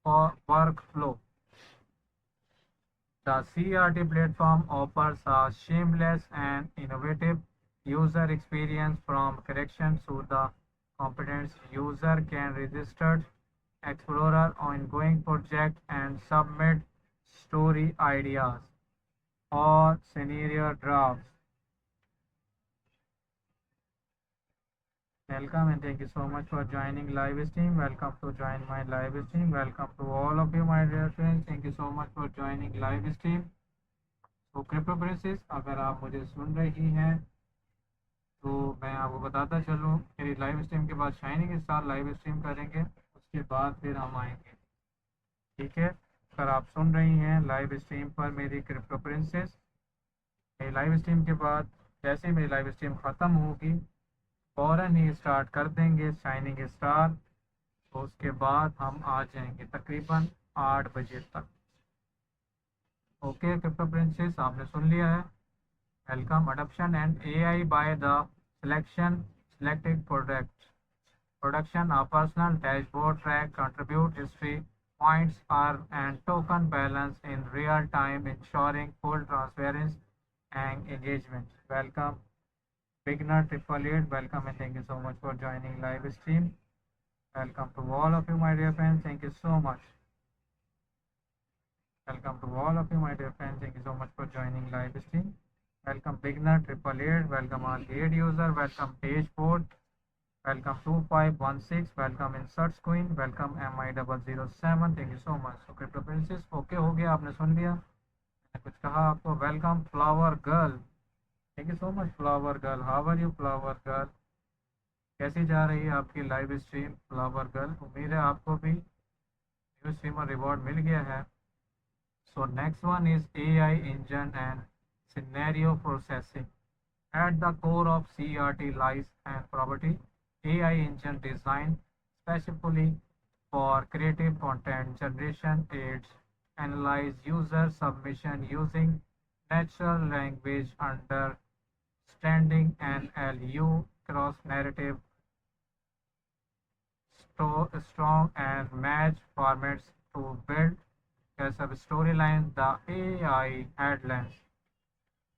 for work flow. The CRT platform offers a seamless and innovative user experience. From corrections to the components, user can register Explorer ongoing project and submit story ideas or scenario drafts. Welcome and thank you so much for joining live stream. Welcome to join my live stream. Welcome to all of you my dear friends. Thank you so much for joining live stream. तो crypto princess, अगर आप मुझे सुन रही हैं तो मैं आपको बताता चलूँ, मेरी लाइव स्ट्रीम के बाद शाइनिंग स्टार लाइव स्ट्रीम करेंगे, उसके बाद फिर हम आएंगे. ठीक है, अगर आप सुन रही हैं लाइव स्ट्रीम पर मेरी क्रिप्टो प्रिंसेस, मेरी लाइव स्ट्रीम के बाद जैसे ही मेरी लाइव स्ट्रीम ख़त्म होगी फ़ौरन ही स्टार्ट कर देंगे शाइनिंग स्टार. तो उसके बाद हम आ जाएंगे तकरीबन 8 बजे तक. ओके क्रिप्टो प्रिंसेस, आपने सुन लिया है। Welcome. Adoption and AI by the selection selected production, a personal dashboard track contribute history points are and token balance in real time, ensuring full transparency and engagement. Welcome beginner triple eight, welcome and thank you so much for joining live stream. Welcome to all of you my dear friends, thank you so much. Welcome to all of you my dear friends, thank you so much for joining live stream. Welcome beginner triple eight, welcome all paid user, welcome dashboard, welcome 2516, welcome insert queen, welcome mi007, thank you so much. So crypto princess okay हो गया, आपने सुन लिया, मैंने कुछ कहा आपको। Welcome flower girl, thank you so much flower girl, how are you flower girl, कैसी जा रही है आपकी लाइव स्ट्रीम फ्लावर गर्ल? उम्मीद है आपको भी न्यू स्ट्रीमर रिवॉर्ड मिल गया है। So next one is AI engine and scenario processing. At the core of CRT lies and property AI engine designed specifically for creative content generation. Aids analyze user submission using natural language understanding NLU cross narrative strong and match formats to build a sub storyline. The AI headlines.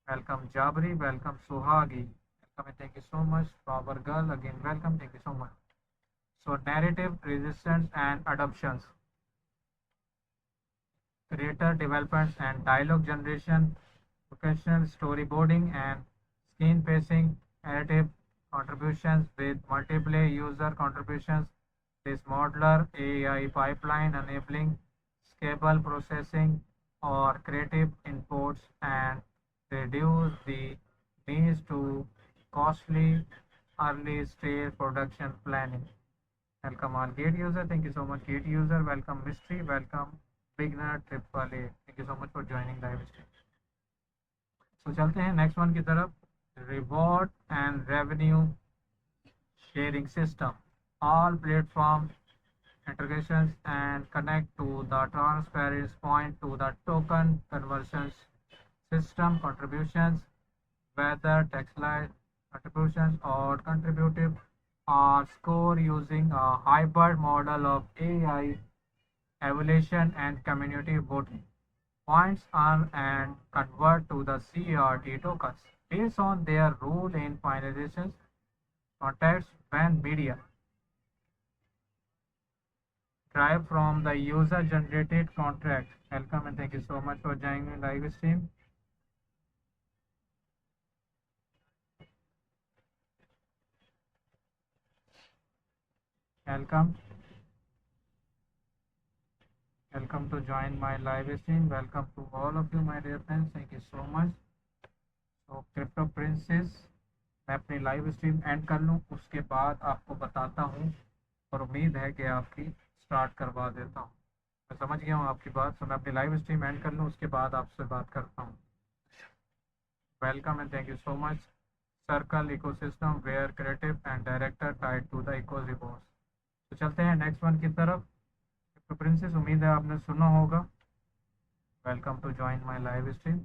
Welcome Jabri, welcome Suhagi. Welcome and thank you so much. Power Girl, again welcome, thank you so much. So narrative resistance and adoptions. Creator developments and dialogue generation, vocational storyboarding and screen pacing, narrative contributions with multiple user contributions. This modular AI pipeline enabling scalable processing or creative inputs and reduce the need to costly early stage production planning. Welcome all gate user, thank you so much gate user, welcome mystery, welcome beginner triple A, thank you so much for joining live stream. So चलते हैं next one की तरफ. Reward and revenue sharing system. All platform integrations and connect to the transparency point to the token conversions system contributions, whether textile contributions or contributive, are scored using a hybrid model of AI evaluation and community voting. Points earned and convert to the CRT tokens based on their role in finalization context when media derived from the user generated contract. Welcome and thank you so much for joining the live stream. Welcome. Welcome to join my live stream. Welcome to all of you my dear friends. Thank you so much. So crypto princess, मैं अपनी live stream and कर लूँ, उसके बाद आपको बताता हूँ और उम्मीद है कि आपकी स्टार्ट करवा देता हूँ। मैं समझ गया हूँ आपकी बात, तो मैं अपनी लाइव स्ट्रीम एंड कर लूँ, उसके बाद आपसे बात करता हूँ. Welcome and thank you so much. Circle ecosystem where creative and director tide to the eco reports. तो चलते हैं नेक्स्ट वन की तरफ. तो प्रिंसेस, उम्मीद है आपने सुना होगा. Welcome to join my live stream.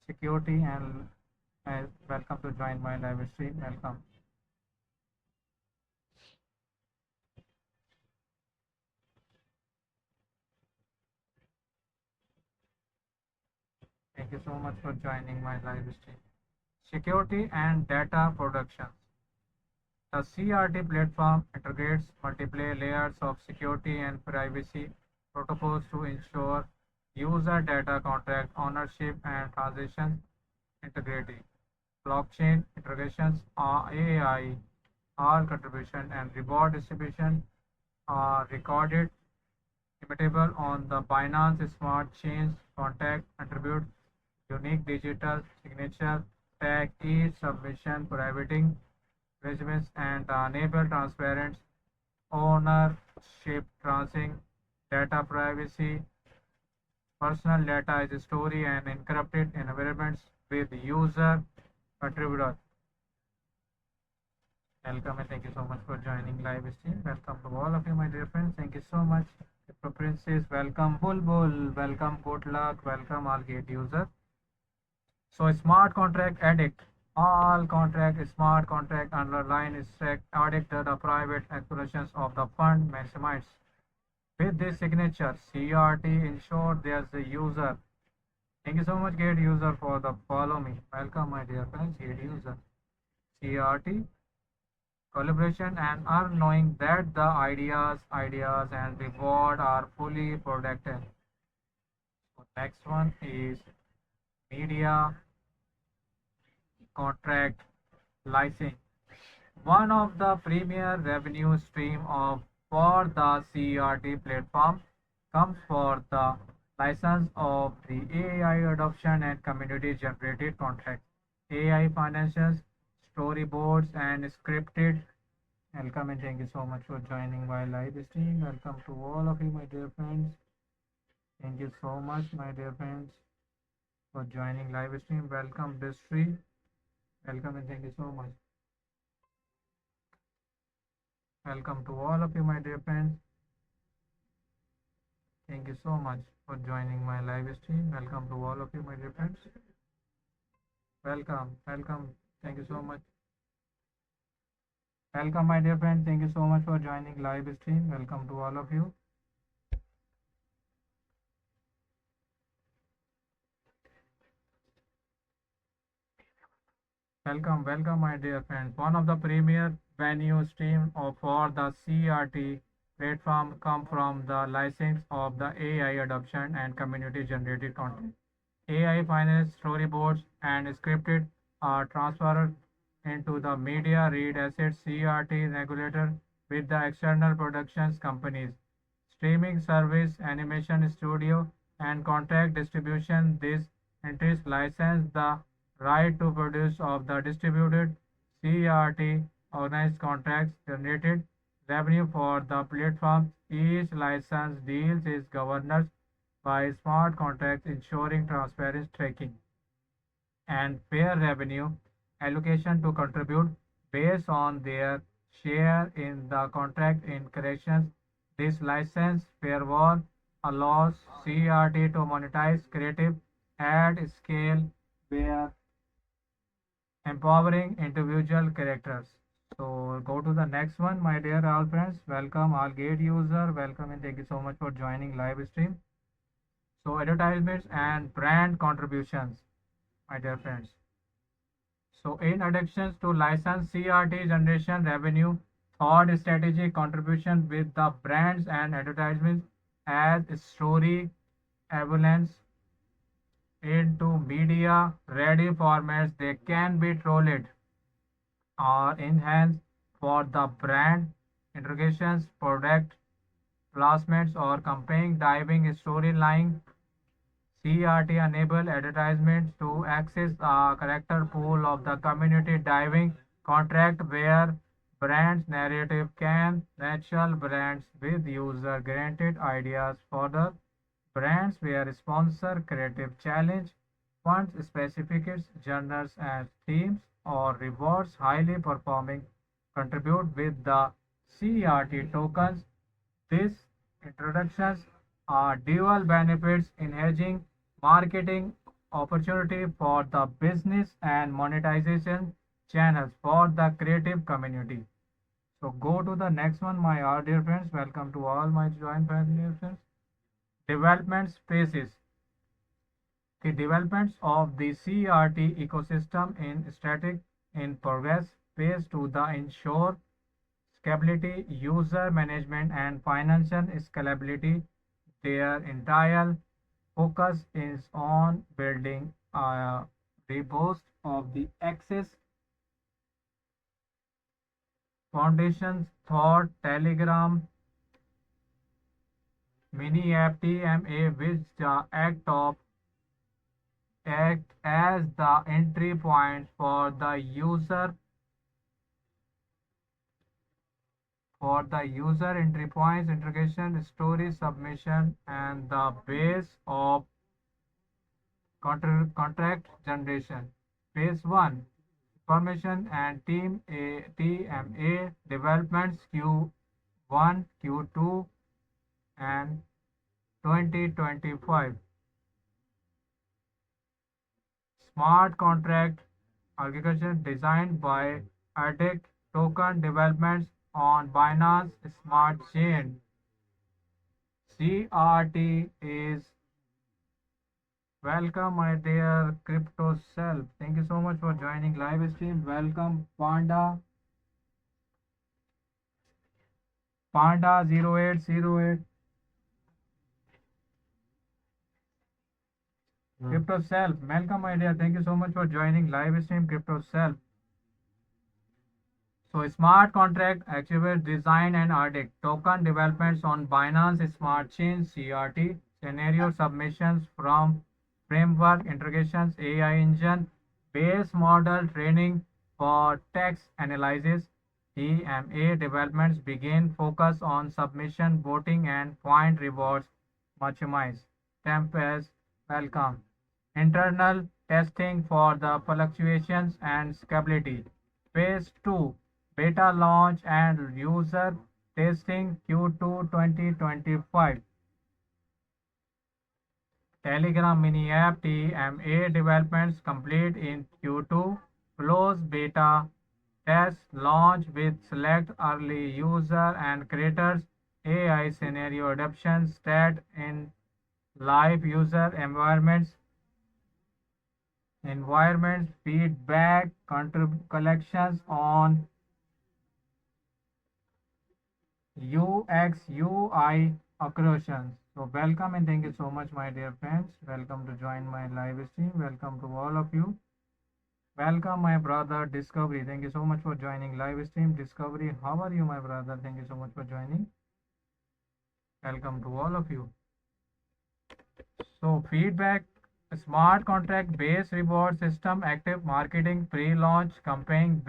Security and welcome to join my live stream. Welcome. Thank you so much for joining my live stream. Security and data protection. The CRT platform integrates multiple layers of security and privacy protocols to ensure user data contract ownership and transaction integrity. Blockchain integrations, AI, all contribution and reward distribution are recorded immutable on the Binance Smart Chain contact attribute unique digital signature tag each submission prohibiting regimes and enable transparent ownership tracing data privacy. Personal data is stored and encrypted environments with user contributor. Welcome and thank you so much for joining live stream. Welcome to all of you my dear friends. Thank you so much. Princess, welcome Bulbul, welcome Good Luck, welcome all gate user. So smart contract addict, all contract smart contract underline is addict the private expressions of the fund maximize. With this signature, CRT ensure there's a user. Thank you so much, gate user, for the follow me. Welcome, my dear friends, gate user. CRT collaboration and earn knowing that the ideas and reward are fully protected. So next one is media contract licensing. One of the premier revenue stream of for the CRT platform comes for the license of the AI adoption and community generated content. AI financials, storyboards and scripted. Welcome and thank you so much for joining my live stream. Welcome to all of you, my dear friends. Thank you so much, my dear friends, for joining live stream. Welcome, Distry. Welcome and thank you so much. Welcome to all of you, my dear friends. Thank you so much for joining my live stream. Welcome to all of you, my dear friends. Welcome, welcome. Thank you so much. Welcome, my dear friends. Thank you so much for joining live stream. Welcome to all of you. Welcome, welcome, my dear friends. One of the premier venue stream for the CRT platform come from the license of the AI adoption and community generated content. AI finance storyboards and scripted are transferred into the media read assets CRT regulator with the external productions companies, streaming service, animation studio, and contract distribution. These entities license the right to produce of the distributed CRT organized contracts generated revenue for the platforms. Each license deals is governed by smart contracts ensuring transparent tracking and fair revenue allocation to contribute based on their share in the contract. In corrections, this license firewall allows CRT to monetize creative at scale where empowering individual characters. So go to the next one, my dear all friends. Welcome all gate user. Welcome and thank you so much for joining live stream. So advertisements and brand contributions, my dear friends. So in addition to license CRT generation revenue, third strategic contribution with the brands and advertisements as story avalanche into media ready formats. They can be trolled or enhanced for the brand integrations, product placements or campaign driving storyline. CRT enable advertisements to access a character pool of the community driving contract where brands narrative can natural brands with user granted ideas for the brands where sponsor creative challenge funds specific genres and themes or rewards highly performing contribute with the CRT tokens. These introductions are dual benefits enhancing marketing opportunity for the business and monetization channels for the creative community. So go to the next one, my dear friends. Welcome to all my joint family friends. Development spaces. The developments of the CRT ecosystem in static in progress phase to the ensure scalability, user management, and financial scalability. Their entire focus is on building a robust of the access foundations thought Telegram mini app TMA which the act as the entry point for the user entry points integration story submission and the base of contract generation. Phase 1 Information and TMA developments Q1, Q2 and 2025. Smart contract architecture designed by Addict token developments on Binance Smart Chain. CRT is welcome, my dear crypto self. Thank you so much for joining live stream. Welcome, Panda 0808. Crypto self, welcome, my dear. Thank you so much for joining live stream. Crypto self. So, smart contract actuator design and audit token developments on Binance Smart Chain (CRT) scenario submissions from framework integrations AI engine base model training for text analysis. EMA developments begin focus on submission voting and point rewards maximize. Tempest welcome. Internal testing for the fluctuations and scalability. Phase 2 beta launch and user testing Q2 2025. Telegram mini app TMA developments complete in Q2. Close beta test launch with select early user and creators. AI scenario adoption stat in live user environments feedback collections on UX UI occlusions. So welcome and thank you so much, my dear friends. Welcome to join my live stream. Welcome to all of you. Welcome, my brother Discovery. Thank you so much for joining live stream. Discovery, how are you, my brother? Thank you so much for joining. Welcome to all of you. So feedback, smart contract based reward system, active marketing, pre-launch campaign,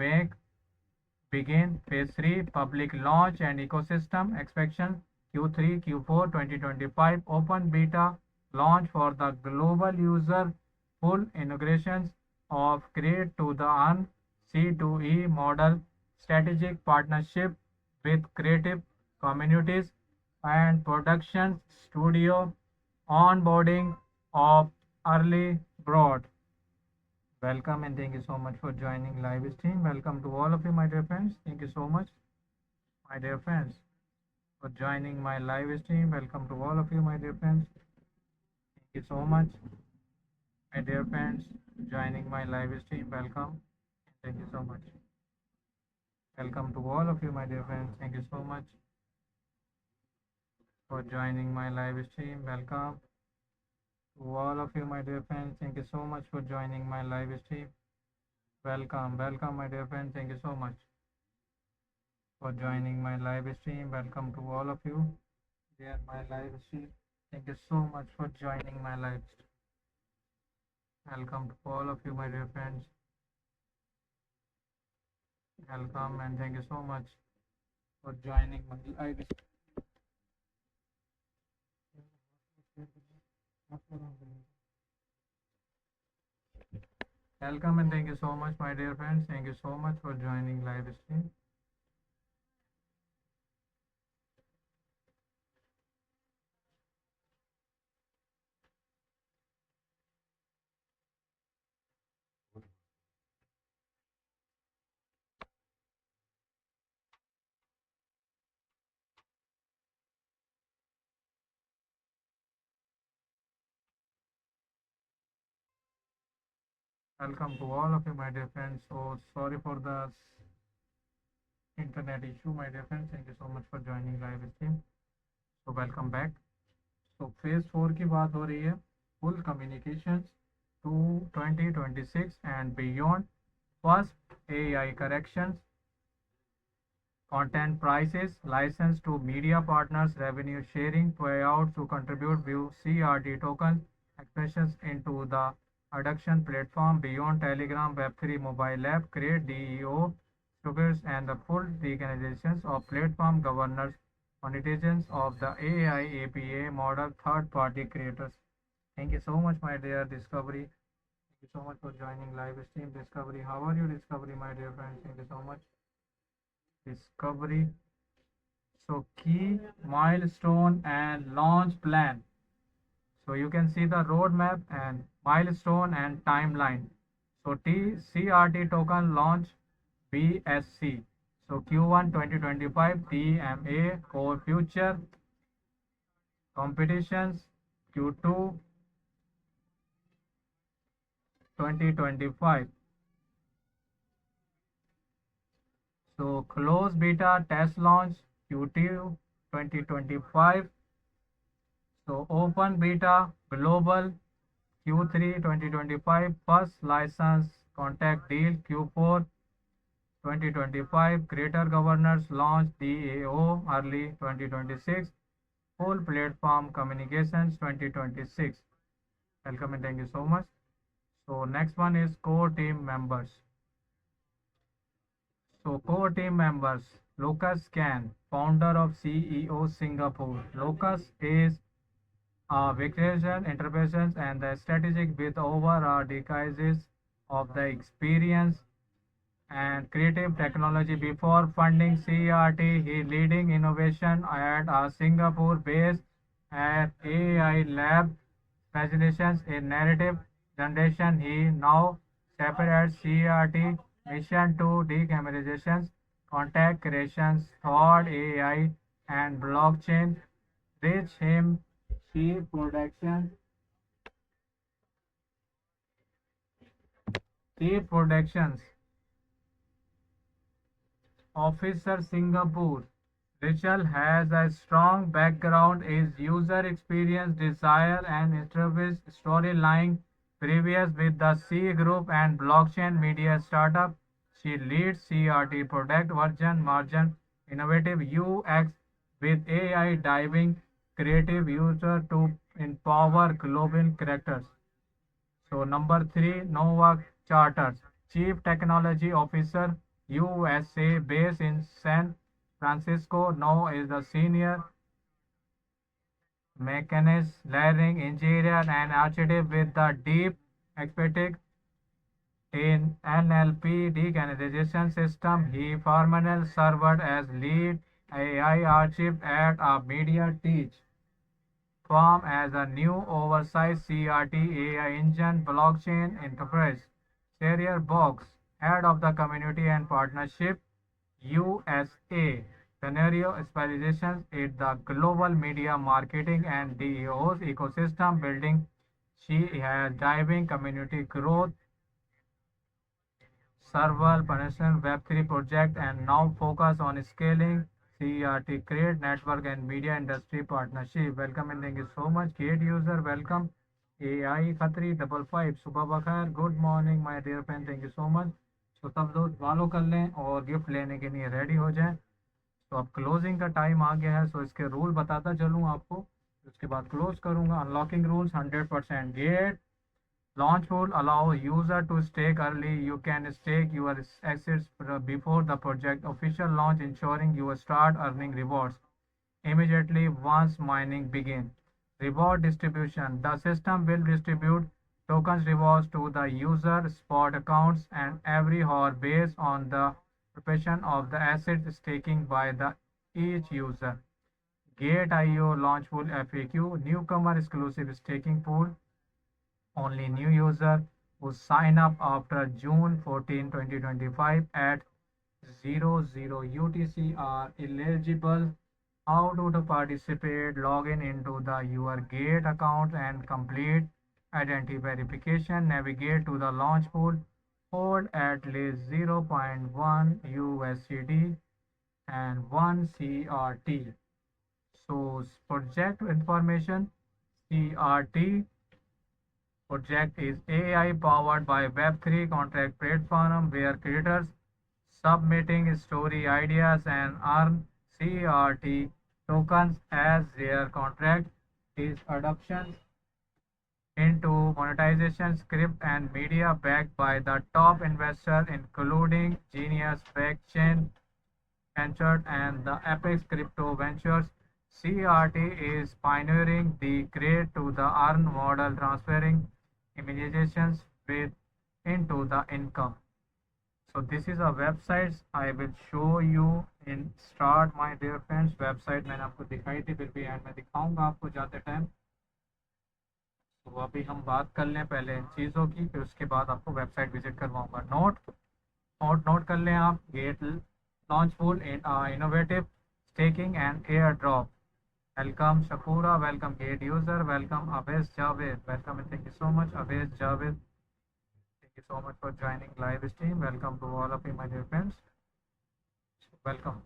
begin phase 3 public launch and ecosystem expansion Q3 Q4 2025 open beta launch for the global user full integrations of create to the earn C2E model strategic partnership with creative communities and production studio onboarding of early broad. Welcome and thank you so much for joining live stream. Welcome to all of you, my dear friends. Thank you so much, my dear friends, for joining my live stream. Welcome to all of you, my dear friends. Thank you so much, my dear friends, joining my live stream. Welcome. Thank you so much. Welcome to all of you, my dear friends. Thank you so much for joining my live stream. Welcome to all of you, my dear friends. Thank you so much for joining my live stream. Welcome, my dear friends. Thank you so much for joining my live stream. Welcome to all of you here my live stream. Thank you so much for joining my live stream. Welcome to all of you, my dear friends. Welcome and thank you so much for joining my live stream. Welcome and thank you so much, my dear friends. Thank you so much for joining live stream. Welcome to all of you, my dear friends. So sorry for the internet issue, my dear friends. Thank you so much for joining live stream. So welcome back. So phase 4 की बात हो रही है full communications to 2026 and beyond. First, AI corrections, content prices, license to media partners, revenue sharing, payouts to contribute view CRT tokens, expressions into the adoption platform beyond Telegram, Web3 mobile app, create DEO structures and the full decarbonizations of platform governors, monetizations of the AI APA model, third-party creators. Thank you so much, my dear Discovery. Thank you so much for joining live stream, Discovery. How are you, Discovery, my dear friends? Thank you so much, Discovery. So key milestone and launch plan. So you can see the roadmap and milestone and timeline. So CRT token launch BSC. So Q1 2025 TMA for future competitions Q2 2025. So close beta test launch Q2 2025. So open beta global Q3 2025. First license contact deal Q4 2025. Greater Governors launch DAO early 2026. Full platform communications 2026. Welcome and thank you so much. So next one is core team members. So core team members, Lucas Can, founder of CEO Singapore. Lucas is a veteran enterprise and the strategic with over a decades of the experience and creative technology. Before funding CRT, he leading innovation at a Singapore-based at AI lab specializations in narrative generation. He now separates CRT mission to decameralizations, contact creations, thought AI, and blockchain. Reach him, chief production, chief productions officer Singapore. Rachel has a strong background in user experience, desire, and interface storyline. Previous with the C Group and blockchain media startup, she leads CRT product version margin innovative UX with AI diving creative user to empower global characters. So number three, Novak Charters, Chief Technology Officer, USA, based in San Francisco, now is the senior mechanist, learning engineer, and architect with the deep expertise in NLP decategorization system. He formerly served as lead AI archivist at a media teach firm as a new oversized CRT AI engine blockchain enterprise. Carrier Box, head of the community and partnership USA. Scenario specializations in the global media marketing and DEO's ecosystem building. She has driving community growth, several personal Web3 project and now focus on scaling CRT Create Network and Media Industry Partnership. Welcome and thank you so much. Create user, welcome. AI Khatri 55 सुबह बखैर, good morning my dear friend, thank you so much. तो सब लोग follow कर लें और gift लेने के लिए रेडी हो जाएं. तो अब क्लोजिंग का टाइम आ गया है, सो इसके रूल बताता चलूँ आपको, उसके बाद क्लोज करूँगा. Unlocking rules 100%. Get launch will allow user to stake early. You can stake your assets before the project official launch, ensuring you start earning rewards immediately once mining begins. Reward distribution. The system will distribute tokens rewards to the user spot accounts and every hour based on the proportion of the asset staking by the each user. Gate.io launch pool FAQ. Newcomer exclusive staking pool. Only new users who sign up after June 14, 2025 at 00 UTC are eligible. How to participate? Log in into the your Gate account and complete identity verification. Navigate to the launch pool. Hold at least 0.1 USCD and 1 CRT. So project information. CRT project is AI powered by Web3 contract platform where creators submitting story ideas and earn CRT tokens as their contract is adoption into monetization script and media backed by the top investor including Genius Blockchain Venture and the Apex Crypto Ventures. CRT is pioneering the create to the earn model transferring immunizations with into the income. So this is a website I will show you in start my dear friends. Website मैंने आपको दिखाई थी, फिर भी and में दिखाऊंगा आपको जाते टाइम. तो अभी हम बात कर लें पहले इन चीज़ों की, फिर उसके बाद आपको वेबसाइट विजिट करवाऊंगा। नोट कर लें आप। Gate launchpool innovative staking and airdrop. Welcome Shakura, welcome Gate user, welcome Abes Javed, welcome and thank you so much Abes Javed, thank you so much for joining live stream. Welcome to all of you my dear friends, welcome.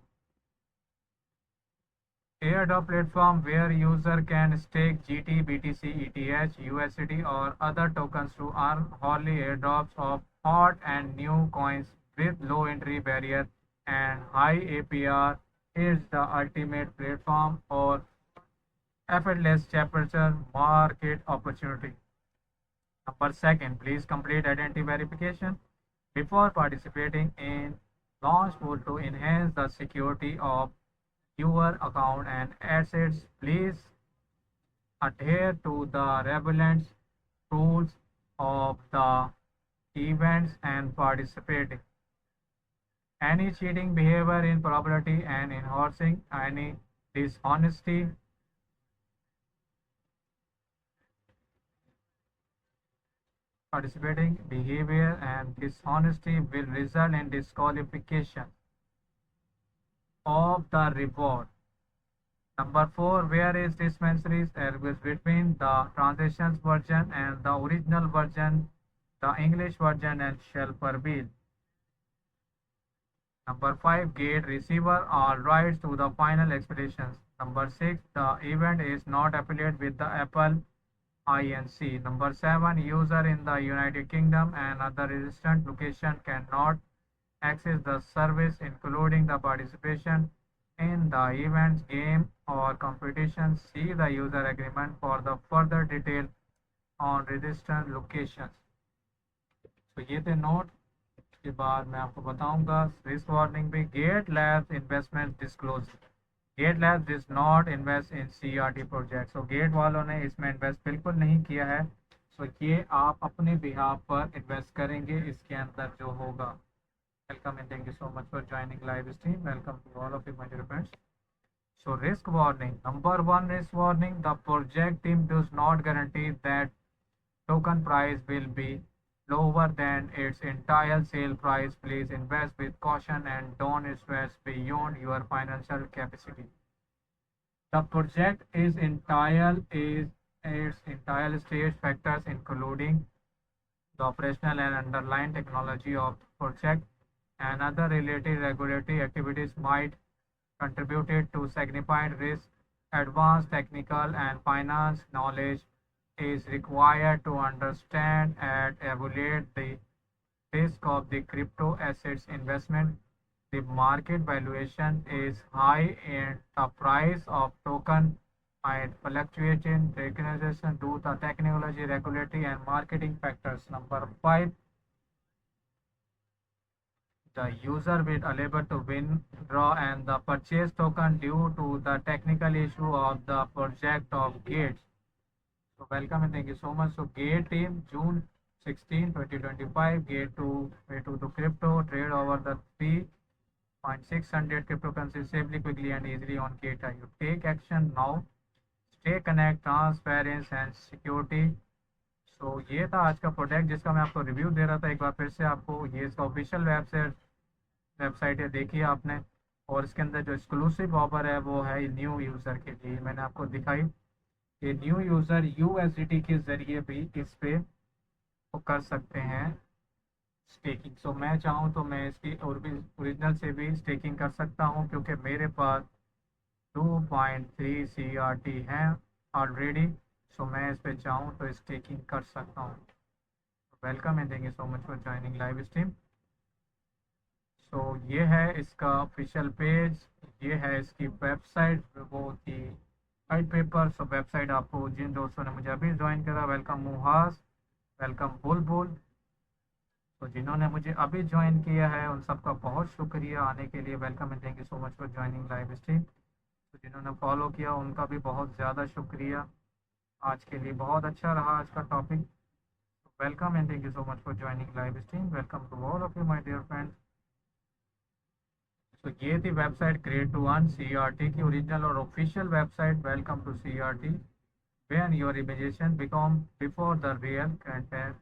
Airdrop platform where user can stake GT, BTC, ETH, USDT or other tokens to earn hourly airdrops of hot and new coins with low entry barrier and high APR. Is the ultimate platform for effortless capture market opportunity. Number second, please complete identity verification before participating in Launchpool to enhance the security of your account and assets. Please adhere to the relevant rules of the events and participating. Any cheating behavior in probability and enforcing any dishonesty participating behavior and dishonesty will result in disqualification of the reward. Number four, where is dispensaries between the transitions version and the original version, the English version and shall prevail. Number five, gate receiver all rights to the final expeditions. Number six, the event is not affiliated with the Apple Inc. Number seven, user in the United Kingdom and other resident location cannot access the service, including the participation in the events, game or competition. See the user agreement for the further detail on registered locations. तो ये थे note. के बाद मैं आपको बताऊंगा risk warning भी। Gate labs investment disclose. Gate labs does not invest in CRT project. So Gate वालों ने इसमें इन्वेस्ट बिल्कुल नहीं किया है। सो ये आप अपने बिहाफ पर इन्वेस्ट करेंगे इसके अंदर जो होगा। Welcome and thank you so much for joining live stream. Welcome to all of you, my dear friends. So, risk warning. Number one risk warning: the project team does not guarantee that token price will be lower than its entire sale price. Please invest with caution and don't invest beyond your financial capacity. The project is its entire stage factors, including the operational and underlying technology of the project and other related regulatory activities might contribute to significant risk. Advanced technical and finance knowledge is required to understand and evaluate the risk of the crypto assets investment. The market valuation is high and the price of token might fluctuate in recognition due to technology, regulatory and marketing factors. Number five, the user will unable to withdraw and the purchase token due to the technical issue of the project of Gates. So welcome and thank you so much. So Gate team June 16, 2025, Gate to the crypto trade over the 3.600 cryptocurrencies safely, quickly and easily on Gate. You take action now. Stay connect, transparency and security. सो ये था आज का product जिसका मैं आपको review दे रहा था। एक बार फिर से आपको ये इसका ऑफिशियल वेबसाइट है, देखिए आपने। और इसके अंदर जो एक्सक्लूसिव ऑफर है वो है न्यू यूज़र के लिए। मैंने आपको दिखाई कि न्यू यूज़र USDT के ज़रिए भी इस पे वो कर सकते हैं स्टेकिंग। सो मैं चाहूँ तो मैं इसकी और भी ओरिजिनल से भी स्टेकिंग कर सकता हूँ क्योंकि मेरे पास 2.3 CRT हैं ऑलरेडी। सो मैं इस पे चाहूँ तो स्टेकिंग कर सकता हूँ। Welcome and thank you so much for joining live stream. So ये है इसका ऑफिशियल पेज, ये है इसकी वेबसाइट, वो थी वाइट पेपर। सो वेबसाइट आपको जिन दोस्तों ने मुझे अभी ज्वाइन करा, वेलकम मुहास, वेलकम बुलबुल। तो जिन्होंने मुझे अभी ज्वाइन किया है उन सबका बहुत शुक्रिया आने के लिए। Welcome and thank you so much for joining live stream. तो जिन्होंने फॉलो किया उनका भी बहुत ज़्यादा शुक्रिया। आज के लिए बहुत अच्छा रहा आज का topic. Welcome and thank you so much for joining live stream. Welcome to all of you my dear friends. तो ये थी website create to earn CRT की ओरिजिनल और official website. Welcome to CRT when your imagination become before the real content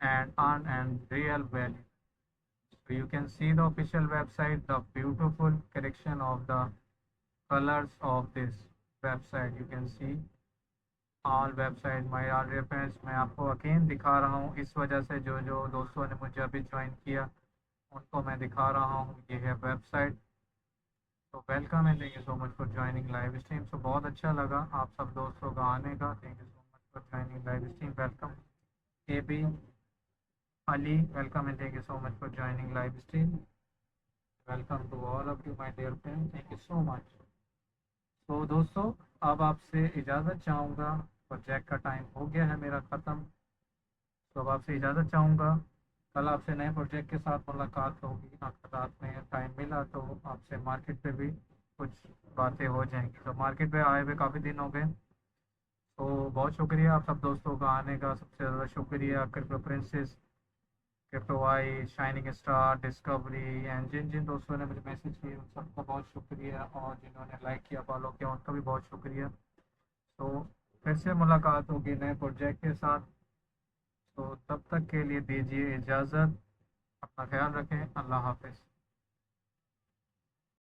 and earn and real value. So you can see the official website, the beautiful correction of the colors of this website. You can see all website my all reference मैं आपको again दिखा रहा हूँ, इस वजह से जो जो दोस्तों ने मुझे अभी ज्वाइन किया उनको मैं दिखा रहा हूँ, ये है वेबसाइट। तो welcome and thank you so much for joining live stream. So बहुत अच्छा लगा आप सब दोस्तों का आने का, thank you so much for joining live stream. Welcome A B Ali, welcome and thank you so much for joining live stream. Welcome to all of you my dear friend, thank you so much. तो दोस्तों अब आपसे इजाज़त चाहूँगा, project का time हो गया है मेरा ख़त्म। तो अब आपसे इजाज़त चाहूँगा, कल आपसे नए प्रोजेक्ट के साथ मुलाकात होगी। आपको रात में टाइम मिला तो आपसे मार्केट पे भी कुछ बातें हो जाएंगी। तो मार्केट पे आए हुए काफ़ी दिन हो गए, तो बहुत शुक्रिया आप सब दोस्तों का आने का। सबसे ज़्यादा शुक्रिया crypto princess, crypto Y, shining star, discovery and जिन जिन दोस्तों ने मुझे मैसेज किए उन सबका बहुत शुक्रिया, और जिन्होंने लाइक किया फॉलो किया उनका भी बहुत शुक्रिया। तो फिर से मुलाकात होगी नए प्रोजेक्ट के साथ, तो तब तक के लिए दीजिए इजाज़त, अपना ख्याल रखें, अल्लाह हाफिज़।